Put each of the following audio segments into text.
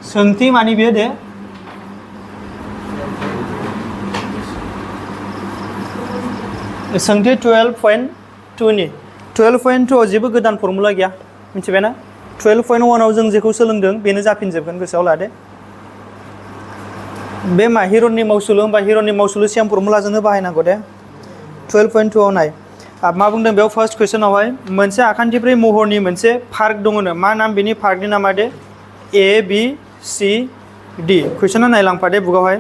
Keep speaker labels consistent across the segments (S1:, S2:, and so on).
S1: सोंथि मानि बेयो दे सोंथि 12.2 नि 12.2 जेबो गोदान फर्मुला गैया मिथिबायना 12.1 आव जों जेखौ सोलोंदों बेनो जाफिनजोबगोन गोसोआव लादो बे मा हिरननि मावसुलु होनबा हिरननि मावसुलु सेम फर्मुलाजोंनो बाहायनांगौ दे 12.2 आव नाय मा बुंदों बेयाव फार्स्ट कुइसनावहाय मोनसे आखान्थिब्रै महरनि मोनसे पार्क दङनो मा नाम बेनि पार्कनि नामा दे ए बि सि डि कुइसना नायलांफा दे बुकआवहाय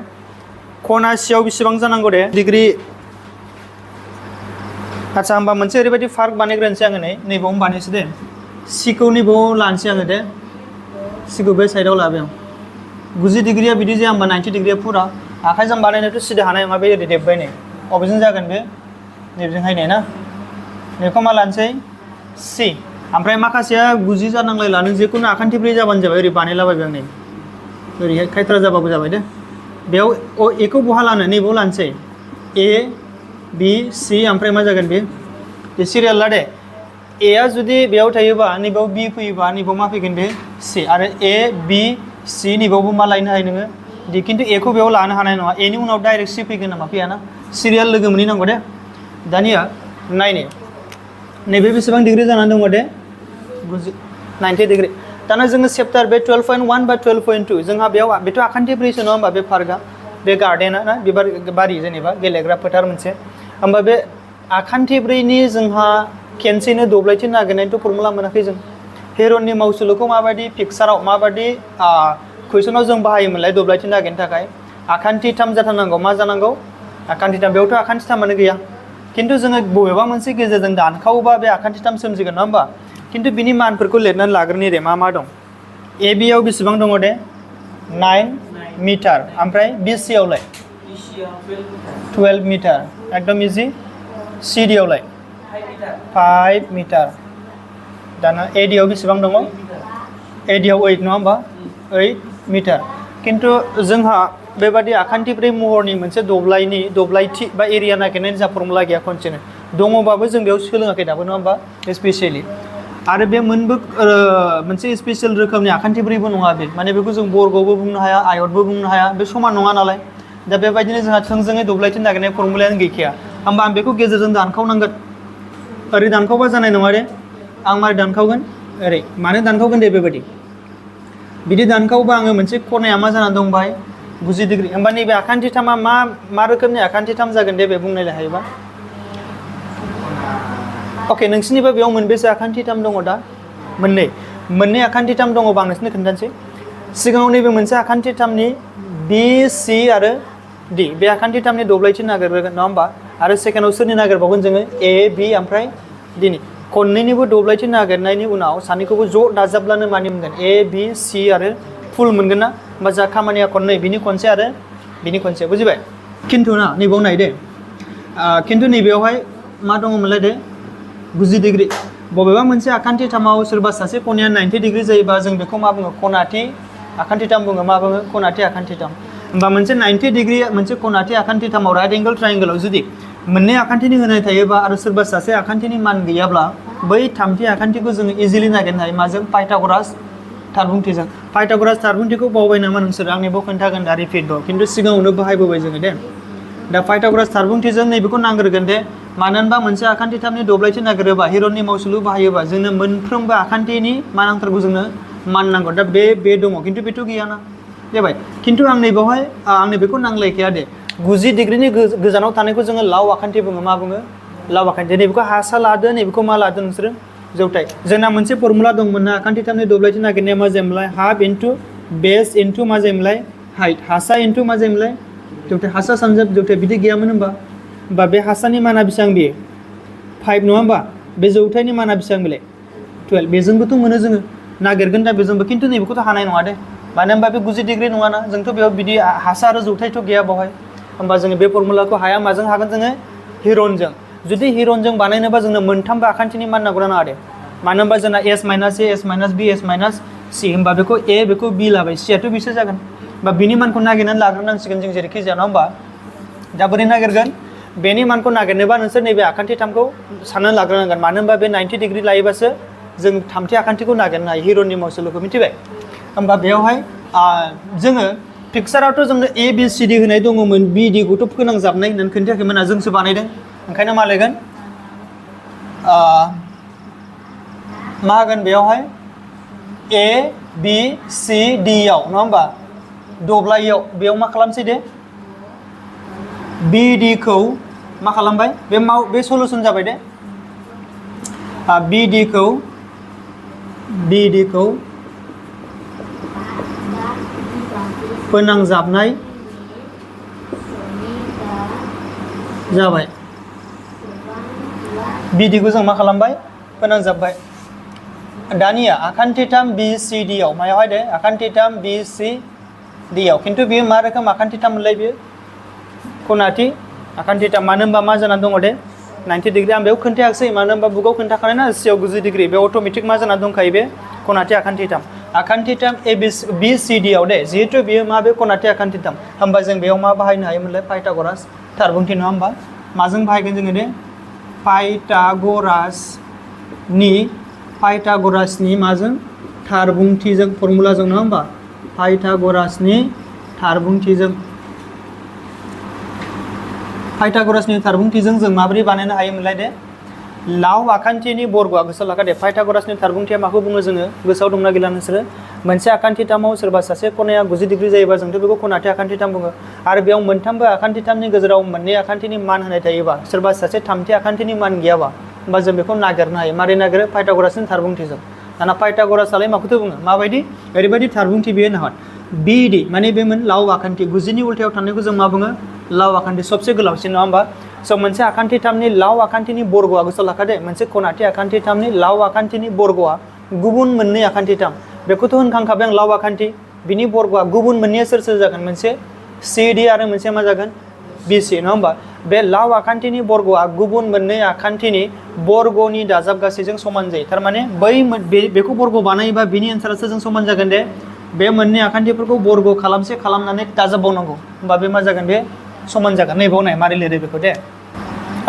S1: खना सियाव बेसेबां जानांगौ दे डिग्री आच्छा होमबा मोनसे ओरैबायदि पार्क बानायग्रोनोसै आङो नैबावनो बानायसै दे सिखौ नैबाव लानोसै आङो दे सिखौ बे साइडआव लाबाय आं 90 डिग्रिया बिदि जाया होमबा 90 डिग्रिया फुरा आखाइजों बानायनायथ' सिदा हानाय नङा बे ओरै देब्बाय नै अबेजों जागोन बे नैबेजोंहाय नै ना बेखौ मा लानोसै सि ओमफ्राय माखासेया 90 जानांलाय लानो जिखुनु आखान्थिब्रै जाबानो जाबाय ओरै बानायलाबायबाय आं नै ओरैहाय खायथ्रा जाबाबो जाबाय दे बेयाव एखौ बहा लानो नैबाव लानोसै ए बि सि ओमफ्राय मा जागोन बे सिरियाल ला दे ए आ जुदि बेयाव थायोबा नैबाव बि फैयोबा नैबाव मा फैगोन बे सि आरो ए बि सि नैबावबो मा लायनो हायो नोङो दि खिन्थु एखौ बेयाव लानो हानाय नङा एनि उनाव डाइरेक्ट सि फैगोन नामा फैयाना सिरियाल लोगो मोनहैनांगौ दे दानिया नायनो नैबे बेसेबां डिग्री जानानै दङ दे 90 डिग्री दाना जोङो चेप्टार बे 12.1 बा 12.2 जोंहा बेयाव बेथ' आखान्थिब्रैसो नङा होमबा बे पार्कआ बे गार्डेना ना बिबार बारि जेनेबा गेलेग्रा फोथार मोनसे होमबा बे आखान्थिब्रैनि जोंहा खेनसेनो दब्लायथि नागिरनायनिथ' फर्मुला मोनाखै जों हेरननि मावसुलुखौ माबायदि पिक्साराव माबायदि कुइसनाव जों बाहायोमोनलाय दब्लायथि नागिरनो थाखाय आखान्थिथाम जाथारनांगौ मा जानांगौ आखान्थिथाम बेयावथ' आखान्थिथामानो गैया खिन्थु जोङो बबेबा मोनसे गेजेरजों दानखावोबा बे आखान्थिथाम सोमजिगोन नङा होमबा खिन्थु बिनि मानफोरखौ लिरनानै लाग्रोनि दे मा दं ए बि आव बेसेबां दङ दे 9 मिटार ओमफ्राय बि सि आवलाय 12 मिटार एकदम इजि सि डि आवलाय 5 मिटार दाना ए डि आव बेसेबां दङ ए डि आव 8 नङा होमबा 8 मिटार खिन्थु जोंहा बेबादि आखान्थिब्रै महरनि मोनसे दब्लायथि बा एरिया नागिरनायनि जा फर्मुला गैया खनसेनो दङबाबो जों बेयाव सोलोङाखै दाबो नङा होमबा स्पेसियेलि आरो बे मोनबो मोनसे स्पेसियेल रोखोमनि आखान्थिब्रैबो नङा बे माने बेखौ जों बर्गबो बुंनो हाया आयतबो बुंनो हाया बे समान नङा नालाय दा बेबायदिनो जोंहा थोंजोङै दब्लायथि नागिरनाय फर्मुलायानो गैखाया होमबा आं बेखौ गेजेरजों दानखावनांगोन ओरै दानखावबा जानाय नङा दे आं मारै दानखावगोन ओरै मानो दानखावगोन दे बेबायदि बिदि दानखावबा आङो मोनसे खनाया मा जानानै दं बाहाय 90 डिग्री होमबा नैबे आखान्थिथामा मा रोखोमनि आखान्थिथाम जागोन दे बे बुंनायलाय हायोबा अके नोंसिनिबा बेयाव मोनबेसे आखान्थिथाम दङ दा मोननै आखान्थिथाम दङबा आं नोंसिनो खोन्थानोसै सिगाङाव नैबे मोनसे आखान्थिथामनि बि सि आरो डि बे आखान्थिथामनि दब्लायथि नागिरगोन नङा होमबा आरो सेकेन्डआव सोरनि नागिरबावगोन जोङो ए बि ओमफ्राय डिनि खननैनिबो दब्लायथि नागिरनायनि उनाव सानैखौबो ज' दाजाबब्लानो मानि मोनगोन ए बि सि आरो फुल मोनगोन ना होमबा जा खामानिया खननै बिनि खनसे आरो बिनि खनसे बुजिबाय खिन्थु ना नैबाव नाय दे खिन्थु नैबेयावहाय मा दङमोनलाय दे 90 डिग्री बबेबा मोनसे आखान्थिथामाव सोरबा सासे खनाया 90 डिग्री जायोबा जों बेखौ मा बुङो खनाथि आखान्थिथाम बुङो मा बुङो खनाथि आखान्थिथाम होमबा मोनसे 90 डिग्री मोनसे खनाथि आखान्थिथामाव राइट एंगल ट्रायंगोलाव जुदि मोननै आखान्थिनि होनाय थायोबा आरो सोरबा सासे आखान्थिनि मान गैयाब्ला बै थामथि आखान्थिखौ जोङो इजिलि नागिरनो हायो माजों पाइथागरास थारबुंथिजों पाइथागरास थारबुंथिखौ बावबाय नामा नोंसोर आंनिबो खोन्थागोन दा रिपिटबाव खिन्थु सिगाङावनो बाहायबोबाय जोङो दे दा पाइथागरास थारबुंथिजों नैबेखौ नांग्रोगोन दे मानो होनबा मोनसे आखान्थिथामनि दब्लायथि नागिरोबा हिरननि मावसुलु बाहायोबा जोंनो मोनफ्रोमबो आखान्थिनि मा नांथारगौ जोंनो मान नांगौ दा बे दङ खिन्थु बेथ' गैयाना जाबाय खिन्थु आं नैबावहाय आंनो बेखौ नांलायखाया दे 90 डिग्रीनि गोजानाव थानायखौ जोङो लाव आखान्थि बुङो मा बुङो लाव आखान्थि नैबेखौ हासा लादो नैबेखौ मा लादो नोंसोरो जौथाय जोंना मोनसे फर्मुला दंमोन ना आखान्थिथामनि दब्लायथि नागिरनाया मा जायोमोनलाय हाफ इन्टु बेस इन्टु मा जायोमोनलाय हाइट हासा इन्टु मा जायोमोनलाय जौथाय हासा सानजाब जौथाय बिदि गैयामोन होमबा बे हासानि माना बेसेबां बेयो 5 नङा होमबा बे जौथायनि माना बेसेबां बेलाय 12 बेजोंबोथ' मोनो जोङो नागिरगोन दा बेजोंबो खिन्थु नैबेखौथ' हानाय नङा दे मानो होनबा बे 90 डिग्री नङाना जोंथ' बेयाव बिदि हासा आरो जौथायथ' गैया बावहाय होमबा जोङो बे फर्मुलाखौ हाया माजों हागोन जोङो हिरनजों जुदि हिरनजों बानायनोबा जोंनो मोनथामबो आखान्थिनि मान नांगौ ना दे मानो होनबा जोंना S minus A S minus B S minus C होमबा बेखौ ए बेखौ बि लाबाय सियाथ' बिसो जागोन बा बिनि मानखौ नागिरनानै लाग्रोनांसिगोन जों जेरैखि जाया नङा होमबा दा बोरै नागिरगोन बेनि मानखौ नागिरनोबा नोंसोर नैबे आखान्थिथामखौ साननानै लाग्रोनांगोन मानो होनबा बे 90 डिग्री लायोबासो जों थामथि आखान्थिखौ नागिरनो हायो हिरननि मावसुलुखौ मिथिबाय होमबा बेयावहाय जोङो पिक्सारावथ' जोंनो ए बि सि डि होनाय दङमोन बि डि खौथ' फोनांजाबनाय होननानै खोन्थायाखैमोन जोंसो बानायदों ओंखायनो मा लायगोन मा होगोन बेयावहाय ए बि सि डि आव नङा होमबा दब्लायाव बेयाव मा खालामसै दे बि डि खौ मा खालामबाय बे सलुसन जाबाय दे बि डि खौ फोनांजाबनाय जाबाय बि डि खौ जों मा खालामबाय फोनांजाबबाय दानिया आखान्थिथाम बि सि डि आव मायावहाय दे आखान्थिथाम बि सि डि आव खिन्थु बेयो मा रोखोम आखान्थिथाम मोनलाय बेयो खनाथि आखान्थिथाम मानो होनबा मा जाना दङ दे 90 डिग्री आं बेयाव खोन्थायाखिसै मानो होनबा बुकाव खोन्थाखानाय ना सियाव 90 डिग्री बे अट'मेटिक मा जाना दंखायो बे खनाथि आखान्थिथाम ए बि सि डि आव दे जिहेतु बेयो मा बे खनाथि आखान्थिथाम होमबा जों बेयाव मा बाहायनो हायोमोनलाय पाइथागरास थारबुंथि नङा होमबा माजों बाहायगोन जोङो दे पाइथागरासनि माजों थारबुंथिजों फर्मुलाजों नङा होमबा पाइथागरासनि थारबुंथिजों जों माबोरै बानायनो हायोमोनलाय दे लाव आखान्थिनि बर्गआ गोसोआव लाखा दे पाइथागरासनि थारबुंथिया माखौ बुङो जोङो गोसोआव दंना गैला नोंसोरो मोनसे आखान्थिथामाव सोरबा सासे खनाया 90 डिग्री जायोबा जोंथ' बेखौ खनाथि आखान्थिथाम बुङो आरो बेयाव मोनथामबो आखान्थिथामनि गेजेराव मोननै आखान्थिनि मान होनाय थायोबा सोरबा सासे थामथि आखान्थिनि मान गैयाबा होमबा जों बेखौ नागिरनो हायो मारै नागिरो पाइथागरासनि थारबुंथिजों दाना पाइथागरासआलाय माखौथो बुङो माबायदि ओरैबायदि थारबुंथि बेयो नाहर बिडि माने बे लाव आखान्थि 90नि उल्थायाव थानायखौ जों मा बुङो लाव आखान्थि सबसे गोलावसिन नङा होमबा स' मोनसे आखान्थिथामनि लाव आखान्थिनि बर्गआ गोसोआव लाखा दे मोनसे खनाथि आखान्थिथामनि लाव आखान्थिनि बर्गआ गुबुन मोननै आखान्थिथाम बेखौथ' होनखांखाबाय आं लाव आखान्थि बिनि बर्गआ गुबुन मोननैया सोर जागोन मोनसे सिडि आरो मोनसे मा जागोन बिसि नङा होमबा बे लाव आखान्थिनि बर्गआ गुबुन मोननै आखान्थिनि बर्गनि दाजाब गासैजों समान जायो थारमाने बेखौ बर्ग बानायोबा बिनि एन्सारासो जों समान जागोन दे बे मोननै आखान्थिफोरखौ बर्ग खालामनानै दाजाबबावनांगौ होमबा बे मा जागोन बे समान जागोन नैबाव नाय मारै लिरो बेखौ दे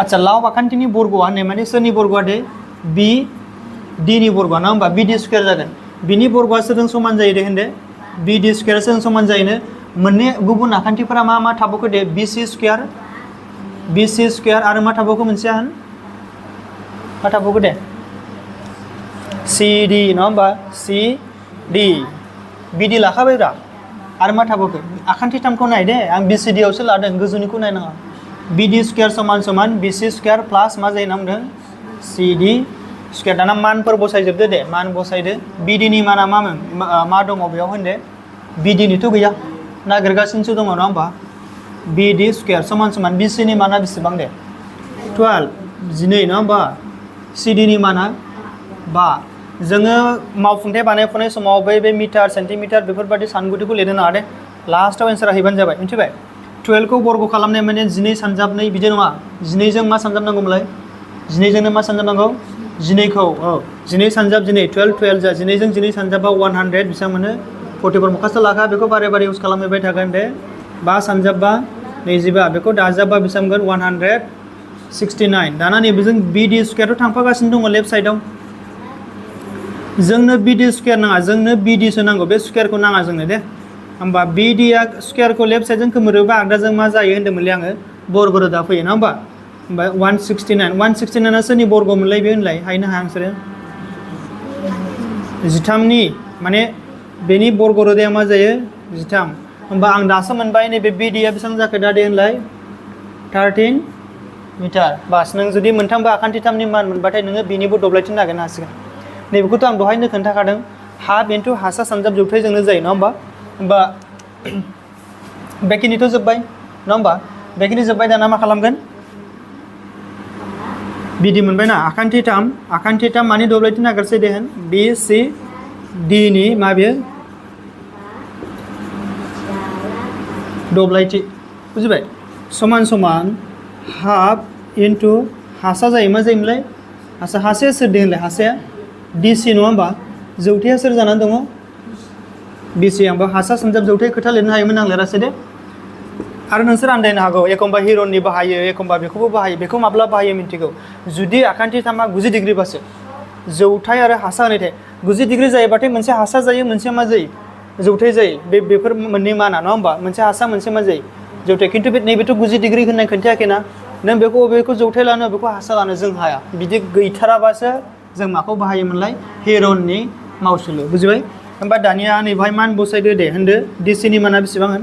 S1: आচ্ছা लाव आखान्थिनि बर्गआ होननाय माने सोरनि बर्गआ दे बि डि नि बर्गआ नङा होमबा बि डि स्कुवेर जागोन बिनि बर्गआ सोरजों समान जायो दे होनदे बि डि स्कुवेर सोरजों समान जायोनो मोननै गुबुन आखान्थिफोरा मा थाबावखो दे बि सि स्कुवेर आरो मा थाबावखो मोनसेया होन मा थाबावखो दे सि डि नङा होमबा सि डि बि डि लाखाबायब्रा आरो मा थाबावखो आखान्थिथामखौ नाय दे आं बि सि डि आवसो लादों गोजौनिखौ नायनाङा बि डि स्कुवेर समान बि सि स्कुवेर प्लास मा जायो नामदों सि डि स्कुवेर दाना मानफोर बसायजोबदो दे मान बसायदो बि डि नि माना मा दङ बेयाव होनदे बि डि निथ' गैया नागिरगासिनोसो दङ नङा होमबा बि डि स्कुवेर समान बि सि नि माना बेसेबां दे 12 12 नङा होमबा सि डि नि माना 5 जोङो मावफुंथाय बानायफुनाय समाव बे मिटार सेन्टिमिटार बेफोरबायदि सानगुथिखौ लिरनो नाङा दे लास्टआव एन्सारा हैबानो जाबाय मिथिबाय 12 खौ बर्ग खालामनाय माने 12 सानजाबनै बिदि नङा 12 जों मा सानजाबनांगौमोनलाय 12 जोंनो मा सानजाबनांगौ 12 खौ 12 सानजाब 12 जा 12 जों 12 सानजाबा 100 बेसेबां मोनो 44 मखासथ' लाखा बेखौ बारे बारे इउज खालामबाय थागोन दे 5 सानजाबबा 25 बेखौ दाजाबबा बेसेबां मोनगोन 169 दाना नैबेजों बि डि स्कुवेरथ' थांफागासिनो दङ लेफ्ट साइडआव जोंनो बि डि स्कुवेर नाङा जोंनो बि डि सो नांगौ बे स्कुवेरखौ नाङा जोंनो दे होमबा बि डि आ स्कुवेरखौ लेफ्ट साइडजों खोमोरोबा आगदाजों मा जायो होन्दोंमोनलै आङो बर्ग रोदा फैयो नङा होमबा 169 सोरनि बर्ग मोनलाय बे होनलाय हायनो हाया नोंसोरो 13नि माने बेनि बर्ग रोदाया मा जायो 13 होमबा आं दासो मोनबाय नैबे बि डि आ बेसेबां जाखो दा दे होनलाय 13 मिटार बास नों जुदि मोनथामबो आखान्थिथामनि मान मोनबाथाय नोङो बिनिबो दब्लायथि नागिरनो हासिगोन नैबेखौथ' आं दहायनो खोन्थाखादों हाफ इन्टु हासा सानजाब जौथायजोंनो जायो नङा होमबा बेखिनिथ' जोब्बाय नङा होमबा बेखिनि जोब्बाय दाना मा खालामगोन बिदि मोनबाय ना आखान्थिथाम मानि दब्लायथि नागिरसै दे होन बि सि डि नि माबे दब्लायथि बुजिबाय समान हाफ इन्टु हासा जायो मा जायोमोनलाय हासाया सोर दे होनलाय हासाया डि सि नङा होमबा जौथाया सोर जानानै दङ बि सि आंबो हासा सानजाब जौथाय खोथा लिरनो हायोमोन आं लिरासै दे आरो नोंसोर आन्दायनो हागौ एखमबा हिरननि बाहायो एखमबा बेखौबो बाहायो बेखौ माब्ला बाहायो मिन्थिगौ जुदि आखान्थिथामा 90 डिग्री बासो जौथाय आरो हासा होनाय थायो 90 डिग्री जायोबाथाय मोनसे हासा जायो मोनसे मा जायो जौथाय जायो बेफोर मोननै माना नङा होमबा मोनसे हासा मोनसे मा जायो जौथाय खिन्थु बे नैबेथ' 90 डिग्री होननाय खोन्थायाखैना नों बेखौ जौथाय लानो बेखौ हासा लानो जों हाया बिदि गैथाराबासो जों माखौ बाहायोमोनलाय हेरननि मावसुलु बुजिबाय होमबा दानिया नैबेहाय मान बसायदो दे होनदो डिसिनि माना बेसेबां होन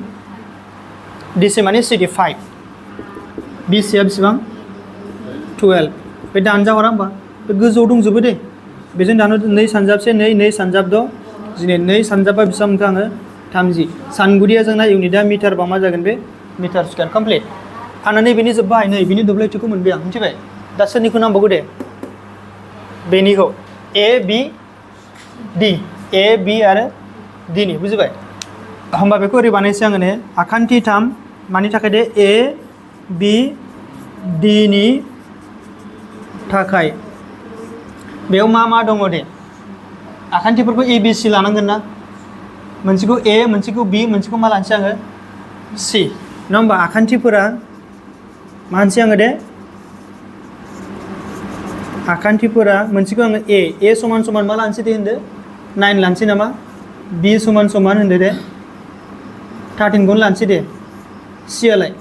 S1: डिसि माने 65 बिसिया बेसेबां 12 बे दानजाहरा होमबा बे गोजौआव दंजोबो दे बेजों दानो 2 सानजाबसे 2 सानजाब 6 दिनै 2 सानजाबा बेसेबां मोनखो आङो 30 सानगुदिया जोंना इउनिटआ मिटार बा मा जागोन बे मिटार स्कुवार कमप्लिट आंना नैबेनि जोब्बाय नै बिनि दब्लायथिखौ मोनबाय आं मिथिबाय दा सोरनिखौ नांबावगौ दे बेनिखौ ए बि डि ए बि आरो डि नि बुजिबाय होमबा बेखौ ओरै बानायसै आङो ने आखान्थि 3 मानि थाखाय दे ए बि डि नि थाखाय बेयाव मा दङ दे आखान्थिफोरखौ ए बि सि लानांगोन ना मोनसेखौ ए मोनसेखौ बि मोनसेखौ मा लानोसै आङो सि नङा होमबा आखान्थिफोरा मा होनसै आङो दे आखान्थिफोरा मोनसेखौ आङो ए समान समान मा लानोसै दे होनदो 9 लानोसै नामा बि समान समान होनदो दे 13 खौनो लानोसै दे सि आलाय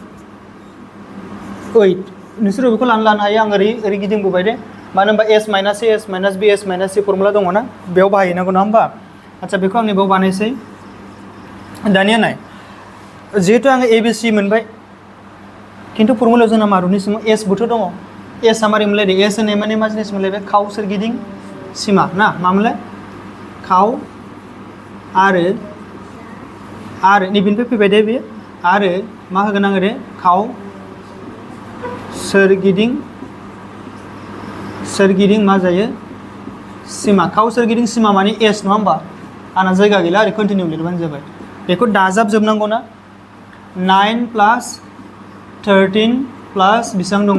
S1: 8 नोंसोरो बेखौ लानो हायो आं ओरै गिदिंबोबाय दे मानो होनबा S minus A S minus B S minus C formula दङ ना बेयाव बाहायनांगौ नङा होमबा आচ্ছা बेखौ आं बेयाव बानायसै दानिया नाय जिहेतु आङो ए बि सि मोनबाय खिन्थु फर्मुलायाव जोंना मारुनि सिङाव एस बोथ' दङ एस आ मारै मोनलाय दे एस होननाय माने मा जिनिस मोनलाय बे खाव सोरगिदिं सिमा ना मा मोनलाय खाव आरो नैबेनिफ्राय फैबाय दे बे आरो मा होगोन आङो दे खाव सोरगिदिं मा जायो सिमा खाव सोरगिदिं सिमा माने एस नङा होमबा आंना जायगा गैला आरो कन्टिनिउ लिरबानो जाबाय बेखौ दाजाबजोबनांगौ ना 9 प्लास 13 प्लास बेसेबां दङ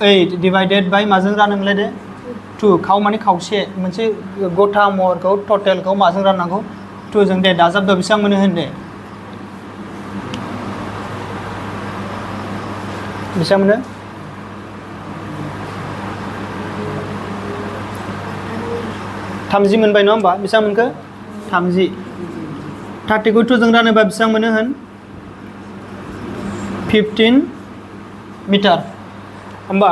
S1: 8 डिवाइडेड बाय माजों रानोमोनलाय दे 2 खाव माने खावसे मोनसे गथा महरखौ टटेलखौ माजों राननांगौ 2 जों दे दाजाबदो बेसेबां मोनो होन दे बेसेबां मोनो थामजि मोनबाय नङा होमबा बेसेबां मोनखो 30 30 खौ 2 जों रानोबा बेसेबां मोनो होन 15 मिटार होमबा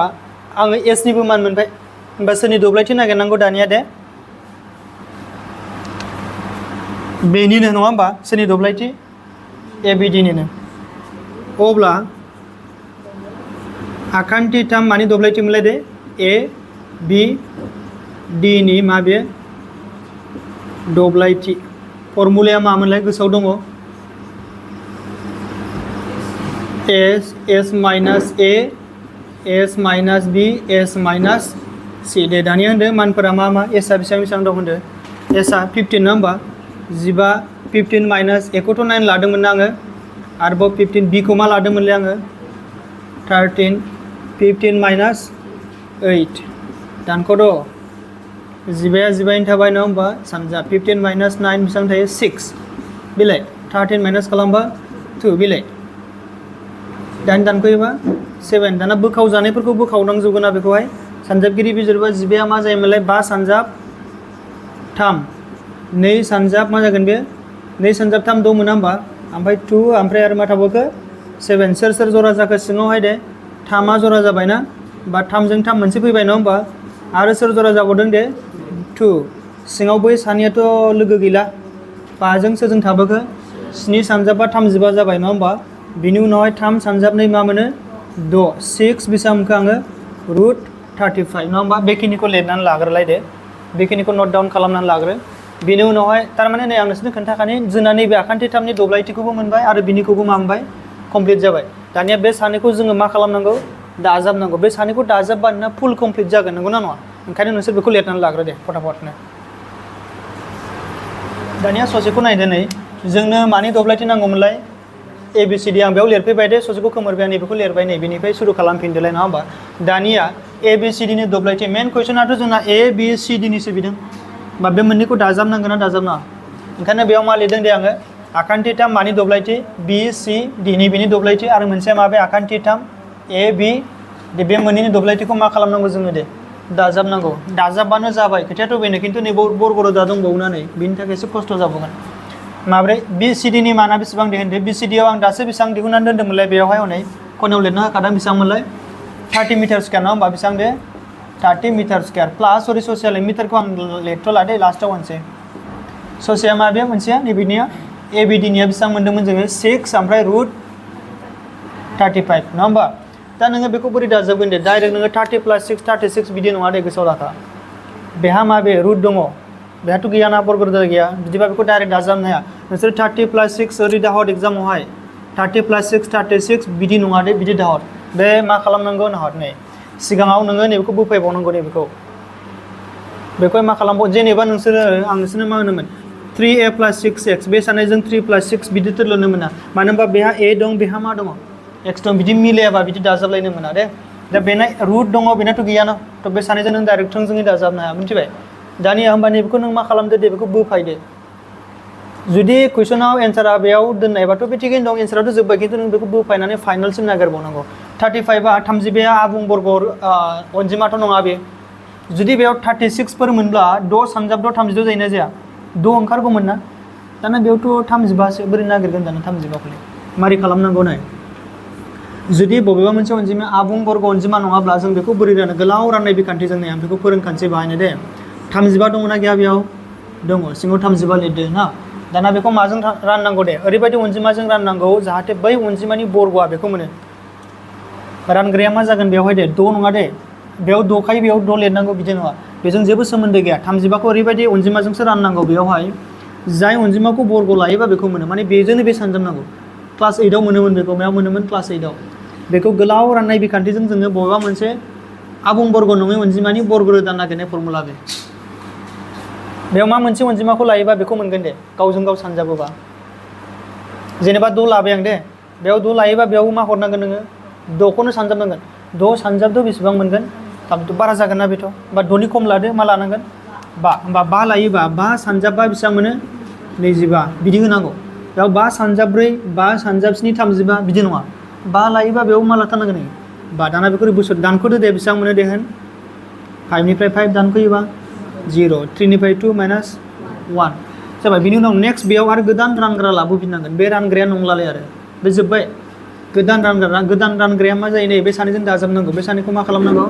S1: आङो एस निबो मान मोनबाय होमबा सोरनि दब्लायथि नागिरनांगौ दानिया दे बेनिनो नङा होमबा सोरनि दब्लायथि ए बि डि निनो अब्ला आखान्थि 3 मानि दब्लायथि मोनलाय दे ए बि डि नि माबे दब्लायथि फर्मुलाया मामोनलाय गोसोआव दङ S minus A S minus B S minus C दे दानिया होनदो मानफोरा मा एसआ बेसेबां दं होनदो एसआ 15 नङा होमबा 15 माइनास ए खौथ' 9 लादोंमोन ना आङो आरोबाव 15 बि खौ मा लादोंमोनलै आङो 13 15 माइनास 8 दानख'द' 15 थाबाय नङा होमबा सानजा 15 माइनास 9 बेसेबां थायो 6 बिलाय 13 माइनास खालामबा 2 बिलाय दाइन दानख'योबा 7 दाना बोखाव जानायफोरखौ बोखावनांजोबगोन ना बेखौहाय सानजाबगिरि बिजिरबा 15 मा जायोमोनलाय 5 सानजाब 3 2 सानजाब मा जागोन बे 2 सानजाब 3 द' मोना होमबा ओमफ्राय 2 ओमफ्राय आरो मा थाबावखो 7 सोर जरा जाखो सिङावहाय दे 3 जरा जाबाय ना बा 3 जों 3 मोनसे फैबाय नङा होमबा आरो सोर जरा जाबावदों दे 2 सिङाव बै सानैयाथ' लोगो गैला 5 जों सोरजों थाबोखो 7 सानजाबा 35 जाबाय नङा होमबा बिनि उनावहाय 3 सानजाब 2 मा मोनो 6 6 बेसेबां मोनखो आङो रुट 35 नङा होमबा बेखिनिखौ लिरनानै लाग्रोलाय दे बेखिनिखौ नट डाउन खालामनानै लाग्रो बिनि उनावहाय थारमाने नै आं नोंसोरनो खोन्थाखानि जोंना नैबे आखान्थि 3 नि दब्लायथिखौबो मोनबाय आरो बिनिखौबो मा मोनबाय कमप्लिट जाबाय दानिया बे सानैखौ जोङो मा खालामनांगौ दाजाबनांगौ बे सानैखौ दाजाबबानो फुल कमप्लिट जागोन नंगौ ना नङा ओंखायनो नोंसोर बेखौ लिरनानै लाग्रो दे फटाफटनो दानिया ससेखौ नायदो नै जोंनो मानि दब्लायथि नांगौमोनलाय ए बि सि डि आं बेयाव लिरफैबाय दे ससेखौ खोमोरबाय आं नैबेखौ लिरबाय नै बेनिफ्राय सुरु खालामफिनदोलाय नङा होमबा दानिया ए बि सि डि नि दब्लायथि मेन कुइसनाथ' जोंना ए बि सि डि नि सोबिदों बा बे मोननैखौ दाजाबनांगोन ना दाजाबनाङा ओंखायनो बेयाव मा लिरदों दे आङो आखान्थि 3 मानि दब्लायथि बि सि डि नि बिनि दब्लायथि आरो मोनसेया माबे आखान्थि 3 ए बि दे बे मोननैनि दब्लायथिखौ मा खालामनांगौ जोङो दे दाजाबनांगौ दाजाबबानो जाबाय खोथायाथ' बेनो खिन्थु नै बरग'र दा दंबावो ना नै बिनि थाखाय एसे खस्थ' जाबावगोन माब्रै BCD नि माना बेसेबां दिहुनदो BCD आव आं दासो बेसेबां दिहुननानै दोन्दोंमोनलाय बेयावहाय हनै खनायाव लिरना होखादों बेसेबांमोनलाय 30 मिटार स्क्वायर नङा होमबा बेसेबां बे 30 मिटार स्क्वायर प्लास सरि ससेयालाय मिटारखौ आं लिरथ'ला दे लास्टआव होनसै ससेया मा बे मोनसेया नैबेनिया ABD निया बेसेबां मोन्दोंमोन जोङो 6 ओमफ्राय रुट 35 नङा होमबा दा नोङो बेखौ बोरै दाजाबगोन दे डाइरेक्ट नोङो 30 + 6 36 बिदि नङा दे गोसोआव लाखा बेहा मा बे रुट दङ बेहाथ' गैयाना बर्गरद्वार गैया बिदिबा बेखौ डाइरेक्ट दाजाबनो हाया नोंसोर 30 + 6 ओरै दाहर एग्जामावहाय 30 + 6 36 बिदि नङा दे बिदि दाहर बे मा खालामनांगौ नाहर नै सिगाङाव नोङो नैबेखौ बोफायबावनांगौ नैबेखौ बेखौ मा खालामबाव जेनेबा नोंसोरो आं नोंसोरनो मा होनोमोन 3a + 6x बे सानैजों 3 + 6 बिदि लिरनो मोना मानो होनबा बेहा a दं बेहा मा दङ x दं बिदि मिलायाबा बिदि दाजाबलायनो मोना दे दा बेना रुट दङ बेनाथ' गैयाना थ' बे सानैजों नों डाइरेक्ट थोंजोङै दाजाबनो हाया मिथिबाय दानिया होमबा नैबेखौ नों मा खालामदो दे बेखौ बोफायदो जुदि कुइसनाव एन्सारा बेयाव दोननायबाथ' बे थिगैनो दं एन्साराथ' जोब्बाय खिन्थु नों बेखौ बोफायनानै फाइनालसिम नागिरबावनांगौ 35आ 30 आबुं बर्ग अनजिमाथ' नङा बे जुदि बेयाव 36 फोर मोनब्ला 6 सानजाब 6 32 जायोना जाया 6 ओंखारगौमोन ना दाना बेयावथ' 35सो बोरै नागिरगोन दाना 35खौलाय मारै खालामनांगौ नाय जुदि बबेबा मोनसे अनजिमाया आबुं बर्ग अनजिमा नङाब्ला जों बेखौ बोरै रानो गोलाव राननाय बिखान्थिजों नै आं बेखौ फोरोंखानोसै बाहायनो दे 35 दङ ना गैया बेयाव दङ सिङाव 35 लिरदो ना दाना बेखौ माजों राननांगौ दे ओरैबायदि अनजिमाजों राननांगौ जाहाथे बै अनजिमानि बर्गआ बेखौ मोनो रानग्राया मा जागोन बेवहाय दे 6 नङा दे बेयाव 6 खाय बेयाव 6 लिरनांगौ बिदि नङा बेजों जेबो सोमोन्दो गैया 35खौ ओरैबायदि अनजिमाजोंसो राननांगौ बेयावहाय जाय अनजिमाखौ बर्ग लायोबा बेखौ मोनो माने बेजोंनो बे सानजाबनांगौ क्लास 8 आव मोनोमोन बेखौ मायाव मोनोमोन क्लास 8 आव बेखौ गोलाव राननाय बिखान्थिजों जोङो बबेबा मोनसे आबुं बर्ग नङै अनजिमानि बर्ग रोदा नागिरनाय फर्मुला बे बेयाव मा मोनसे अनजिमाखौ लायोबा बेखौ मोनगोन दे गावजों गाव सानजाबोबा जेनेबा 6 लाबाय आं दे बेयाव 6 लायोबा बेयाव मा हरनांगोन नोङो 6खौनो सानजाबनांगोन 6 सानजाबदो बेसेबां मोनगोन थामथ' बारा जागोन ना बेथ' बा 6नि खम लादो मा लानांगोन 5 होमबा 5 लायोबा 5 सानजाबबा बेसेबां मोनो 25 बिदि होनांगौ बेयाव 5 सानजाब 4 5 सानजाब 7 35 बिदि नङा 5 लायोबा बेयाव मा लाथारनांगोन 5 दाना बेखौ बोसोर दानख'दो दे बेसेबां मोनो दे होन 5 निफ्राय 5 दानख'योबा 0 3 निफ्राय 2 - 1 जाबाय बिनि उनाव नेक्स्ट बेयाव आरो गोदान रानग्रा लाबोफिननांगोन बे रानग्राया नंलालाय आरो बे जोब्बाय गोदान रानग्राया मा जायो नै बे सानैजों दाजाबनांगौ बे सानैखौ मा खालामनांगौ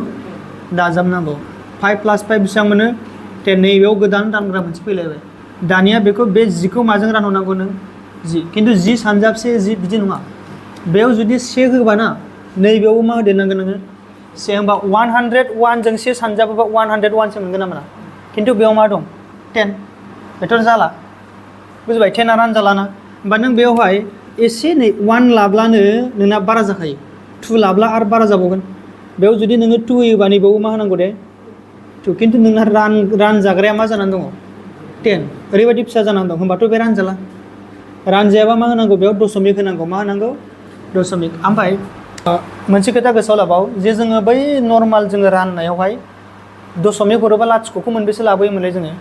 S1: दाजाबनांगौ 5 + 5 बेसेबां मोनो 10 नैबेयाव गोदान रानग्रा मोनसे फैलायबाय दानिया बेखौ बे 10खौ माजों रानहरनांगौ नों 10 खिन्थु 10 सानजाबसे 10 बिदि नङा बेयाव जुदि 1 होबाना नैबेयाव मा होदेरनांगोन नोङो 1 होनबा 101 जों 1 सानजाबोबा 101 सो मोनगोन ना मोना खिन्थु बेयाव मा दं 10 बेथ' जाला बुजिबाय 10आ रानजालाना होमबा नों बेयावहाय एसे नै 1 लाब्लानो नोंना बारा जाखायो 2 लाब्ला आरो बारा जाबावगोन बेयाव जुदि नोङो 2 होयोबा नैबाव मा होनांगौ दे 2 खिन्थु नोंना रानजाग्राया मा जानानै दङ 10 ओरैबायदि फिसा जानानै दं होमबाथ' बे रानजाला रानजायाबा मा होनांगौ बेयाव दशमिक होनांगौ मा होनांगौ दशमिक ओमफ्राय मोनसे खोथा गोसोआव लाबाव जे जोङो बै नर्माल जोङो राननायावहाय दशमिक हरोबा लाथिख'खौ मोनबेसे लाबोयोमोनलाय जोङो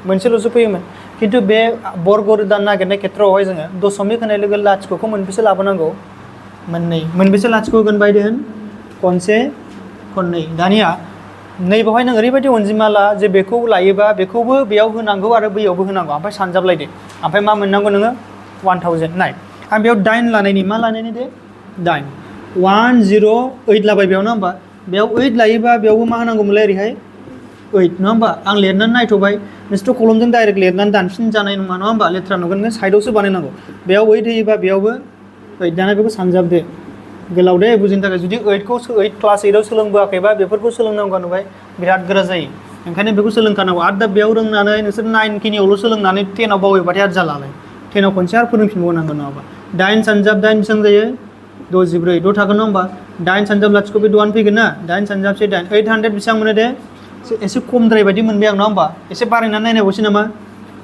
S1: मोनसेल'सो फैयोमोन खिन्थु बे बर्ग रोदा नागिरनाय खेत्रआवहाय जोङो दशमिक होनाय लोगो लाथिख'खौ मोनबेसे लाबोनांगौ मोनबेसे लाथिख' होगोन बायदो होन खनसे खननै दानिया नैबावहाय नों ओरैबायदि अनजिमा ला जे बेखौ लायोबा बेखौबो बेयाव होनांगौ आरो बैयावबो होनांगौ ओमफ्राय सानजाबलायदो ओमफ्राय मा मोननांगौ नोङो 1000 नाय आं बेयाव 8 लानायनि मा लानायनि दे 8 108 लाबाय बेयाव ना होमबा बेयाव 8 लायोबा बेयावबो मा होनांगौमोनलाय ओरैहाय 8 नङा होमबा आं लिरनानै नायथ'बाय नोंसोरथ' कलमजों डाइरेक्ट लिरनानै दानफिन जानाय नङा नङा होमबा लेथ्रा नुगोन नों साइडआवसो बानायनांगौ बेयाव 8 होयोबा बेयावबो 8 दाना बेखौ सानजाबदो गोलाव दे बुजिनो थाखाय जुदि 8खौ क्लास 8 आव सोलोंबोआखैबा बेफोरखौ सोलोंनांगौ नुबाय बिराद गोरा जायो ओंखायनो बेखौ सोलोंखानांगौ आरो दा बेयाव रोंनानै नोंसोर 9 खिनियावल' सोलोंनानै 10 आव बावैबाथाय आरो जालालाय 10 आव खनसे आरो फोरोंफिनबावनांगौ नङाबा 8 सानजाब 8 बेसेबां जायो 64 द' थागोन नङा होमबा 8 सानजाब लाथिख' बे 2 फैगोन ना 8 सानजाबसे 8 800 बेसेबां मोनो दे एसे खमद्राय बायदि मोनबाय आं नङा होमबा एसे बारायनानै नायनायबावसै नामा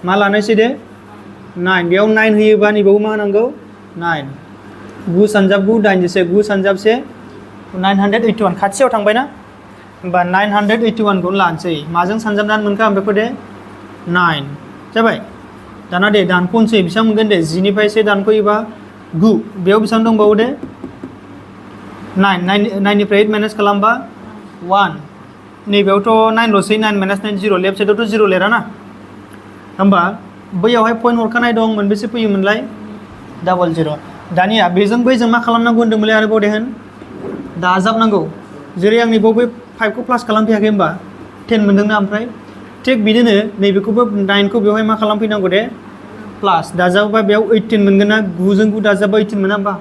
S1: मा लानायसै दे 9 बेयाव 9 होयोबा नैबाव मा होनांगौ 9 9 सानजाब 9 दाइनजिसे 9 सानजाबसे 981 खाथियाव थांबाय ना होमबा 981 खौनो लानोसै माजों सानजाबनानै मोनखो आं बेखौ दे 9 जाबाय दाना दे दानख'नोसै बेसेबां मोनगोन दे 10 निफ्राय 1 दानख'योबा 9 बेयाव बेसेबां दंबावो दे 9 निफ्राय 8 माइनास खालामबा 1 नैबेयावथ' 9 ल'सै 9 - 9 0 लेफ्ट साइडआवथ' 0 लिरा ना होमबा बैयावहाय पॉइंट हरखानाय दं मोनबेसे फैयोमोनलाय डाबल जिर' दानिया बेजों बैजों मा खालामनांगौ होनदोंमोनलाय आरोबाव दे होन दाजाबनांगौ जेरै आंनि बाव बै 5 खौ प्लास खालामफैयाखै होनबा 10 मोनदोंना ओमफ्राय थिग बिदिनो नैबेखौबो 9 खौ बेवहाय मा खालामफैनांगौ दे प्लास दाजाबोबा बेयाव 18 मोनगोन ना 9 जों 9 दाजाबा 18 मोना होमबा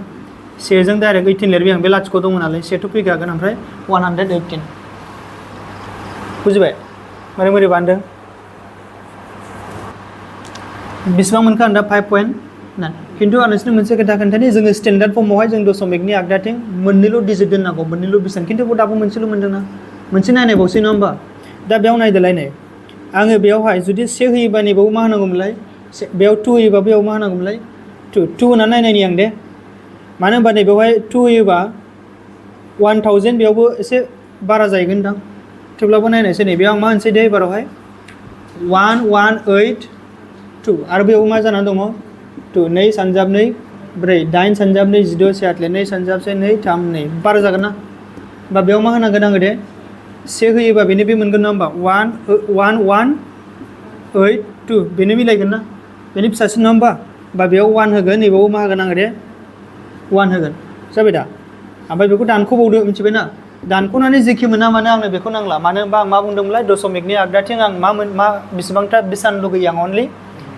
S1: 1 जों डाइरेक्ट 18 लिरबाय आं बे लाथिख' दङ नालाय 1 थ' फैखागोन ओमफ्राय 118 बुजिबाय मारै मारै बान्दों बेसेबां मोनखो आं दा 5.9 खिन्थु आं नोंसोरनो मोनसे खोथा खोन्थानि जोङो स्टेन्डार्ड फर्मआवहाय जों दशमिकनि आगदाथिं मोननैल' डिजिट दोननांगौ मोननैल' बेसेबां खिन्थु दाबो मोनसेल' मोनदोंना मोनसे नायनायबावसै नङा होमबा दा बेयाव नायदोलाय नै आङो बेयावहाय जुदि 1 होयोबा नैबाव मा होनांगौमोनलाय बेयाव 2 होयोबा बेयाव मा होनांगौमोनलाय 2 होनानै नायनायनि आं दे मानो होनबा नैबेवहाय 2 होयोबा 1000 बेयावबो एसे बारा जाहैगोनदां थेवब्लाबो नायनायसै नै बेयाव आं मा होनसै दे एबारावहाय 1182 आरो बेयाव मा जानानै दङ 2 2 सानजाब 2 4 8 सानजाब 2 16 से आटले 2 सानजाब 2 3 2 बारा जागोन ना होमबा बेयाव मा होनांगोन आङो दे 1 होयोबा बेनो बे मोनगोन ना होमबा 1182 बेनो मिलायगोन ना बेनि फिसासिन नङा होमबा बेयाव 1 होगोन नैबाव मा होगोन आङो दे 1 होगोन जाबाय दा ओमफ्राय बेखौ दानख'बावदो मिथिबाय ना दानख'नानै जेखि मोना मानो आंनो बेखौ नांला मानो होनबा आं मा बुंदोंमोनलाय दशमिकनि आगदाथिं आं मा बेसेबांथा बेसान लुगैयो आं अनलि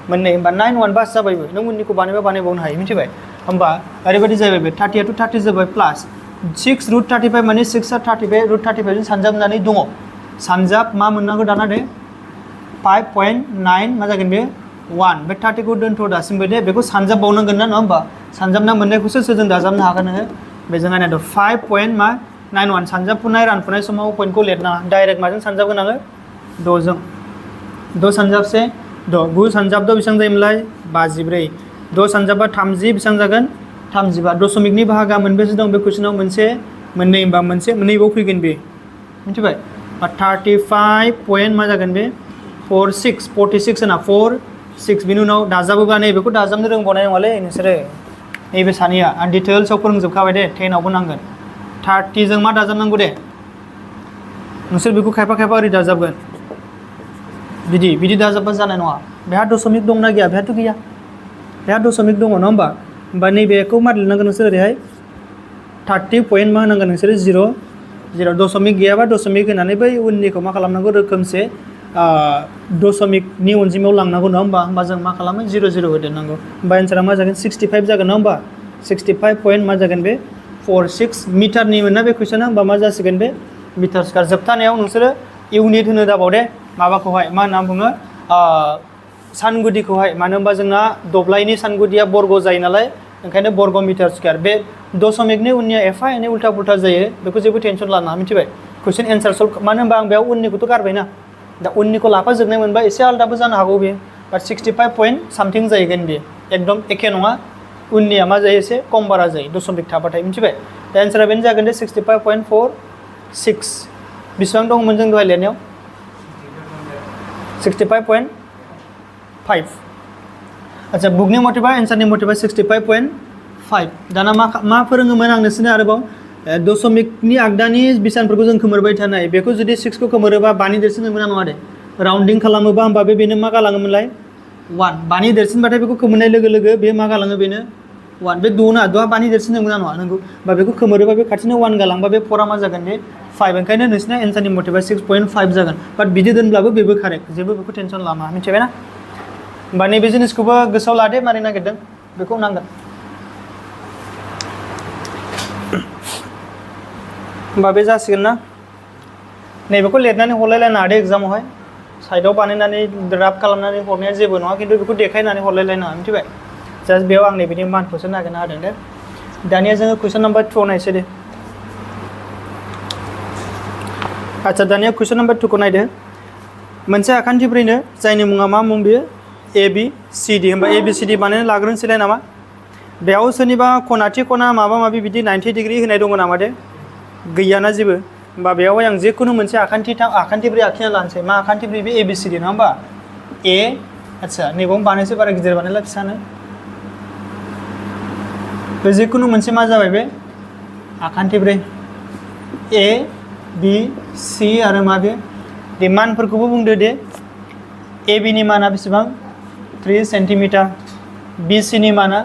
S1: मोननै होमबा 9 1 बास जाबायबो नों उननिखौ बानायबावनो हायो मिथिबाय होमबा ओरैबायदि जाबाय बे 30 to 30 जाबाय प्लास 6 रुट 35 माने 6 आ 35 रुट 35 जों सानजाबनानै दङ सानजाब मा मोननांगौ दाना दे 5.9 मा जागोन बे 1 बे 30 खौ दोनथ' दासिमबो दे बेखौ सानजाबबावनांगोन ना नङा होमबा सानजाबना मोननायखौसो सोरजों दाजाबनो हागोन नोङो बेजों नायनाय 5.91 सानजाबफुनाय रानफुनाय समाव पइन्टखौ लिरनाङा डाइरेक्ट माजों सानजाबगोन आङो 6 जों 6 सानजाबसे 9 सानजाब 6 बेसेबां जायोमोनलाय 54 6 सानजाबा 30 बेसेबां जागोन 35 दशमिकनि बाहागोआ मोनबेसे दं बे कुइसनाव मोनसे मोननै होमबा मोनसे मोननैबाव फैगोन बे मिथिबाय 35 पइन्ट मा जागोन बे 46 होना 46 बिनि उनाव दाजाबोबा नैबेखौ दाजाबनो रोंबावनाय नङालै नोंसोरो नैबे सानैया आं डिटेल्सआव फोरोंजोबखाबाय दे 10 आवबो नांगोन 30 जों मा दाजाबनांगौ दे नोंसोर बेखौ खायफा खायफा ओरै दाजाबगोन बिदि दाजाबबा जानाय नङा बेहा दशमिक दंना गैया बेहाथ' गैया बेहा दशमिक दङ नङा होमबा नैबेखौ मा लिरनांगोन नोंसोर ओरैहाय 30 पइन्ट मा होनांगोन नोंसोरो 0 दशमिक गैयाबा दशमिक होनानै बै उननिखौ मा खालामनांगौ रोखोमसे दशमिकनि अनजिमायाव लांनांगौ नङा होमबा जों मा खालामो 0 0 होदेरनांगौ होमबा एन्सारा मा जागोन 65 जागोन नङा होमबा 65 पइन्ट मा जागोन बे 46 मिटारनि मोना बे कुइसना होमबा मा जासिगोन बे मिटार स्क्वायर जोबथानायाव नोंसोरो इउनिट होनो दाबाव दे माबाखौहाय मा होनना बुङो सानगुदिखौहाय मानो होनबा जोंना दब्लायनि सानगुदिया बर्ग जायो नालाय ओंखायनो बर्ग मिटार स्क्वायर बे दशमिकनि उननिया एफा एनै उल्था पुल्था जायो बेखौ जेबो टेनसन लाना मिथिबाय कुइसन एन्सार सल्भ मानो होनबा आं बेयाव उननिखौथ' गारबायना दा उननिखौ लाफाजोबनाय मोनबा एसे आलदाबो जानो हागौ बेयो बाट 65 पइन्ट सामथिं जाहैगोन बेयो एकदम एखे नङा उननिया मा जायो एसे खम बारा जायो दशमिक थाबाथाय मिथिबाय दा एन्सारा बेनो जागोन दे 65.46 बेसेबां दंमोन जों दहाय लिरनायाव 65.5 आচ্ছা बुकनि मथेबा एन्सारनि मथेबा 65.5 दाना मा फोरोङोमोन आं नोंसोरनो आरोबाव दशमिकनि आगदानि बिसानफोरखौ जों खोमोरबाय थानाय बेखौ जुदि 6 खौ खोमोरोबा 5 नि देरसिन मोना नङा दे राउन्डिं खालामोबा होमबा बेनो मा गालाङोमोनलाय 1 5 नि देरसिनबाथाय बेखौ खोमोरनाय लोगो लोगो बे मा गालाङो बेनो 1 बे 2 ना 5 नि देरसिन मोना नङा नंगौ होमबा बेखौ खोमोरोबा बे खाथिनो 1 गालांबा बे 4 मा जागोन बे 5 ओंखायनो नोंसिना एन्सारनि मथेबा 6.5 जागोन बाट बिदि दोनब्लाबो बेबो कारेक्ट जेबो बेखौ टेनसन लामा मिथिबाय ना होमबा नैबे जिनिसखौबो गोसोआव लादे मारै नागिरदों बेखौ नांगोन होमबा बे जासिगोन ना नैबेखौ लिरनानै हरलायलायनो हादे एग्जामावहाय साइडआव बानायनानै ड्राफ्ट खालामनानै हरनाया जेबो नङा खिन्थु बेखौ देखायनानै हरलायलायनाङा मिथिबाय जास्ट बेयाव आं नैबेनि मानखौसो नागिरना होदों दे दानिया जोङो कुइसन नाम्बार 2 नायसै दे आচ্ছা दानिया कुइसन नाम्बार 2 खौ नायदो मोनसे आखान्थि ब्रैनो जायनि मुङा मा मुं बियो ABCD होमबा ABCD बानायना लाग्रोनोसैलाय नामा बेयाव सोरनिबा खनाथि खना माबा माबि बिदि 90 डिग्री होनाय दङ नामा दे गैयाना जेबो होमबा बेयावहाय आं जेखुनु मोनसे आखान्थि ब्रै आखिना लानोसै मा आखान्थि ब्रै बे ABCD नङा होमबा A आচ্ছা नैबाव बानायसै बारा गिदिर बानायला फिसानो बे जिखुनु मोनसे मा जाबाय बे आखान्थि ब्रै A B C आरो मा बे दे मानफोरखौबो बुंदो दे AB नि माना बेसेबां 3 सेन्टिमिटार BC नि माना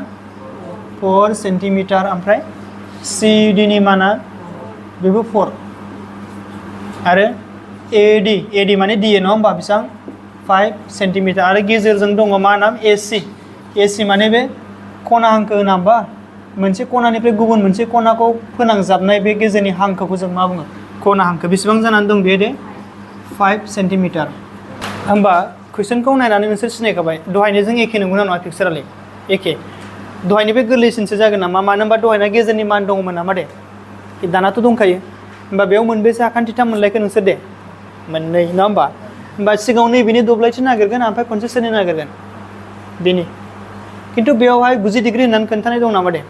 S1: 4 सेन्टिमिटार ओमफ्राय CD नि माना बेबो 4 आरो AD माने DA नङा होमबा बेसेबां 5 सेन्टिमिटार आरो गेजेरजों दङ मा नाम AC माने बे खना हांखो होना होमबा मोनसे खनानिफ्राय गुबुन मोनसे खनाखौ फोनांजाबनाय बे गेजेरनि हांखोखौ जों मा बुङो खना हांखो बेसेबां जानानै दं बे 5 सेन्टिमिटार होमबा कुइसनखौ नायनानै नोंसोर सिनायखाबाय दहायनिजों एखे नंगौना नङा पिक्सारालाय एखे दहायनिफ्राय गोरलैसिनसो जागोन नामा मानो होनबा दहायना गेजेरनि मान दङमोन नामा दे दानाथ' दंखायो होमबा बेयाव मोनबेसे आखान्थिथाम मोनलायखो नोंसोर दे मोननै नङा होमबा सिगाङाव नैबेनि दब्लायथि नागिरगोन ओमफ्राय खनसे सोरनि नागिरगोन बेनि खिन्थु बेयावहाय 90 डिग्री होननानै खोन्थानाय दं नामा दे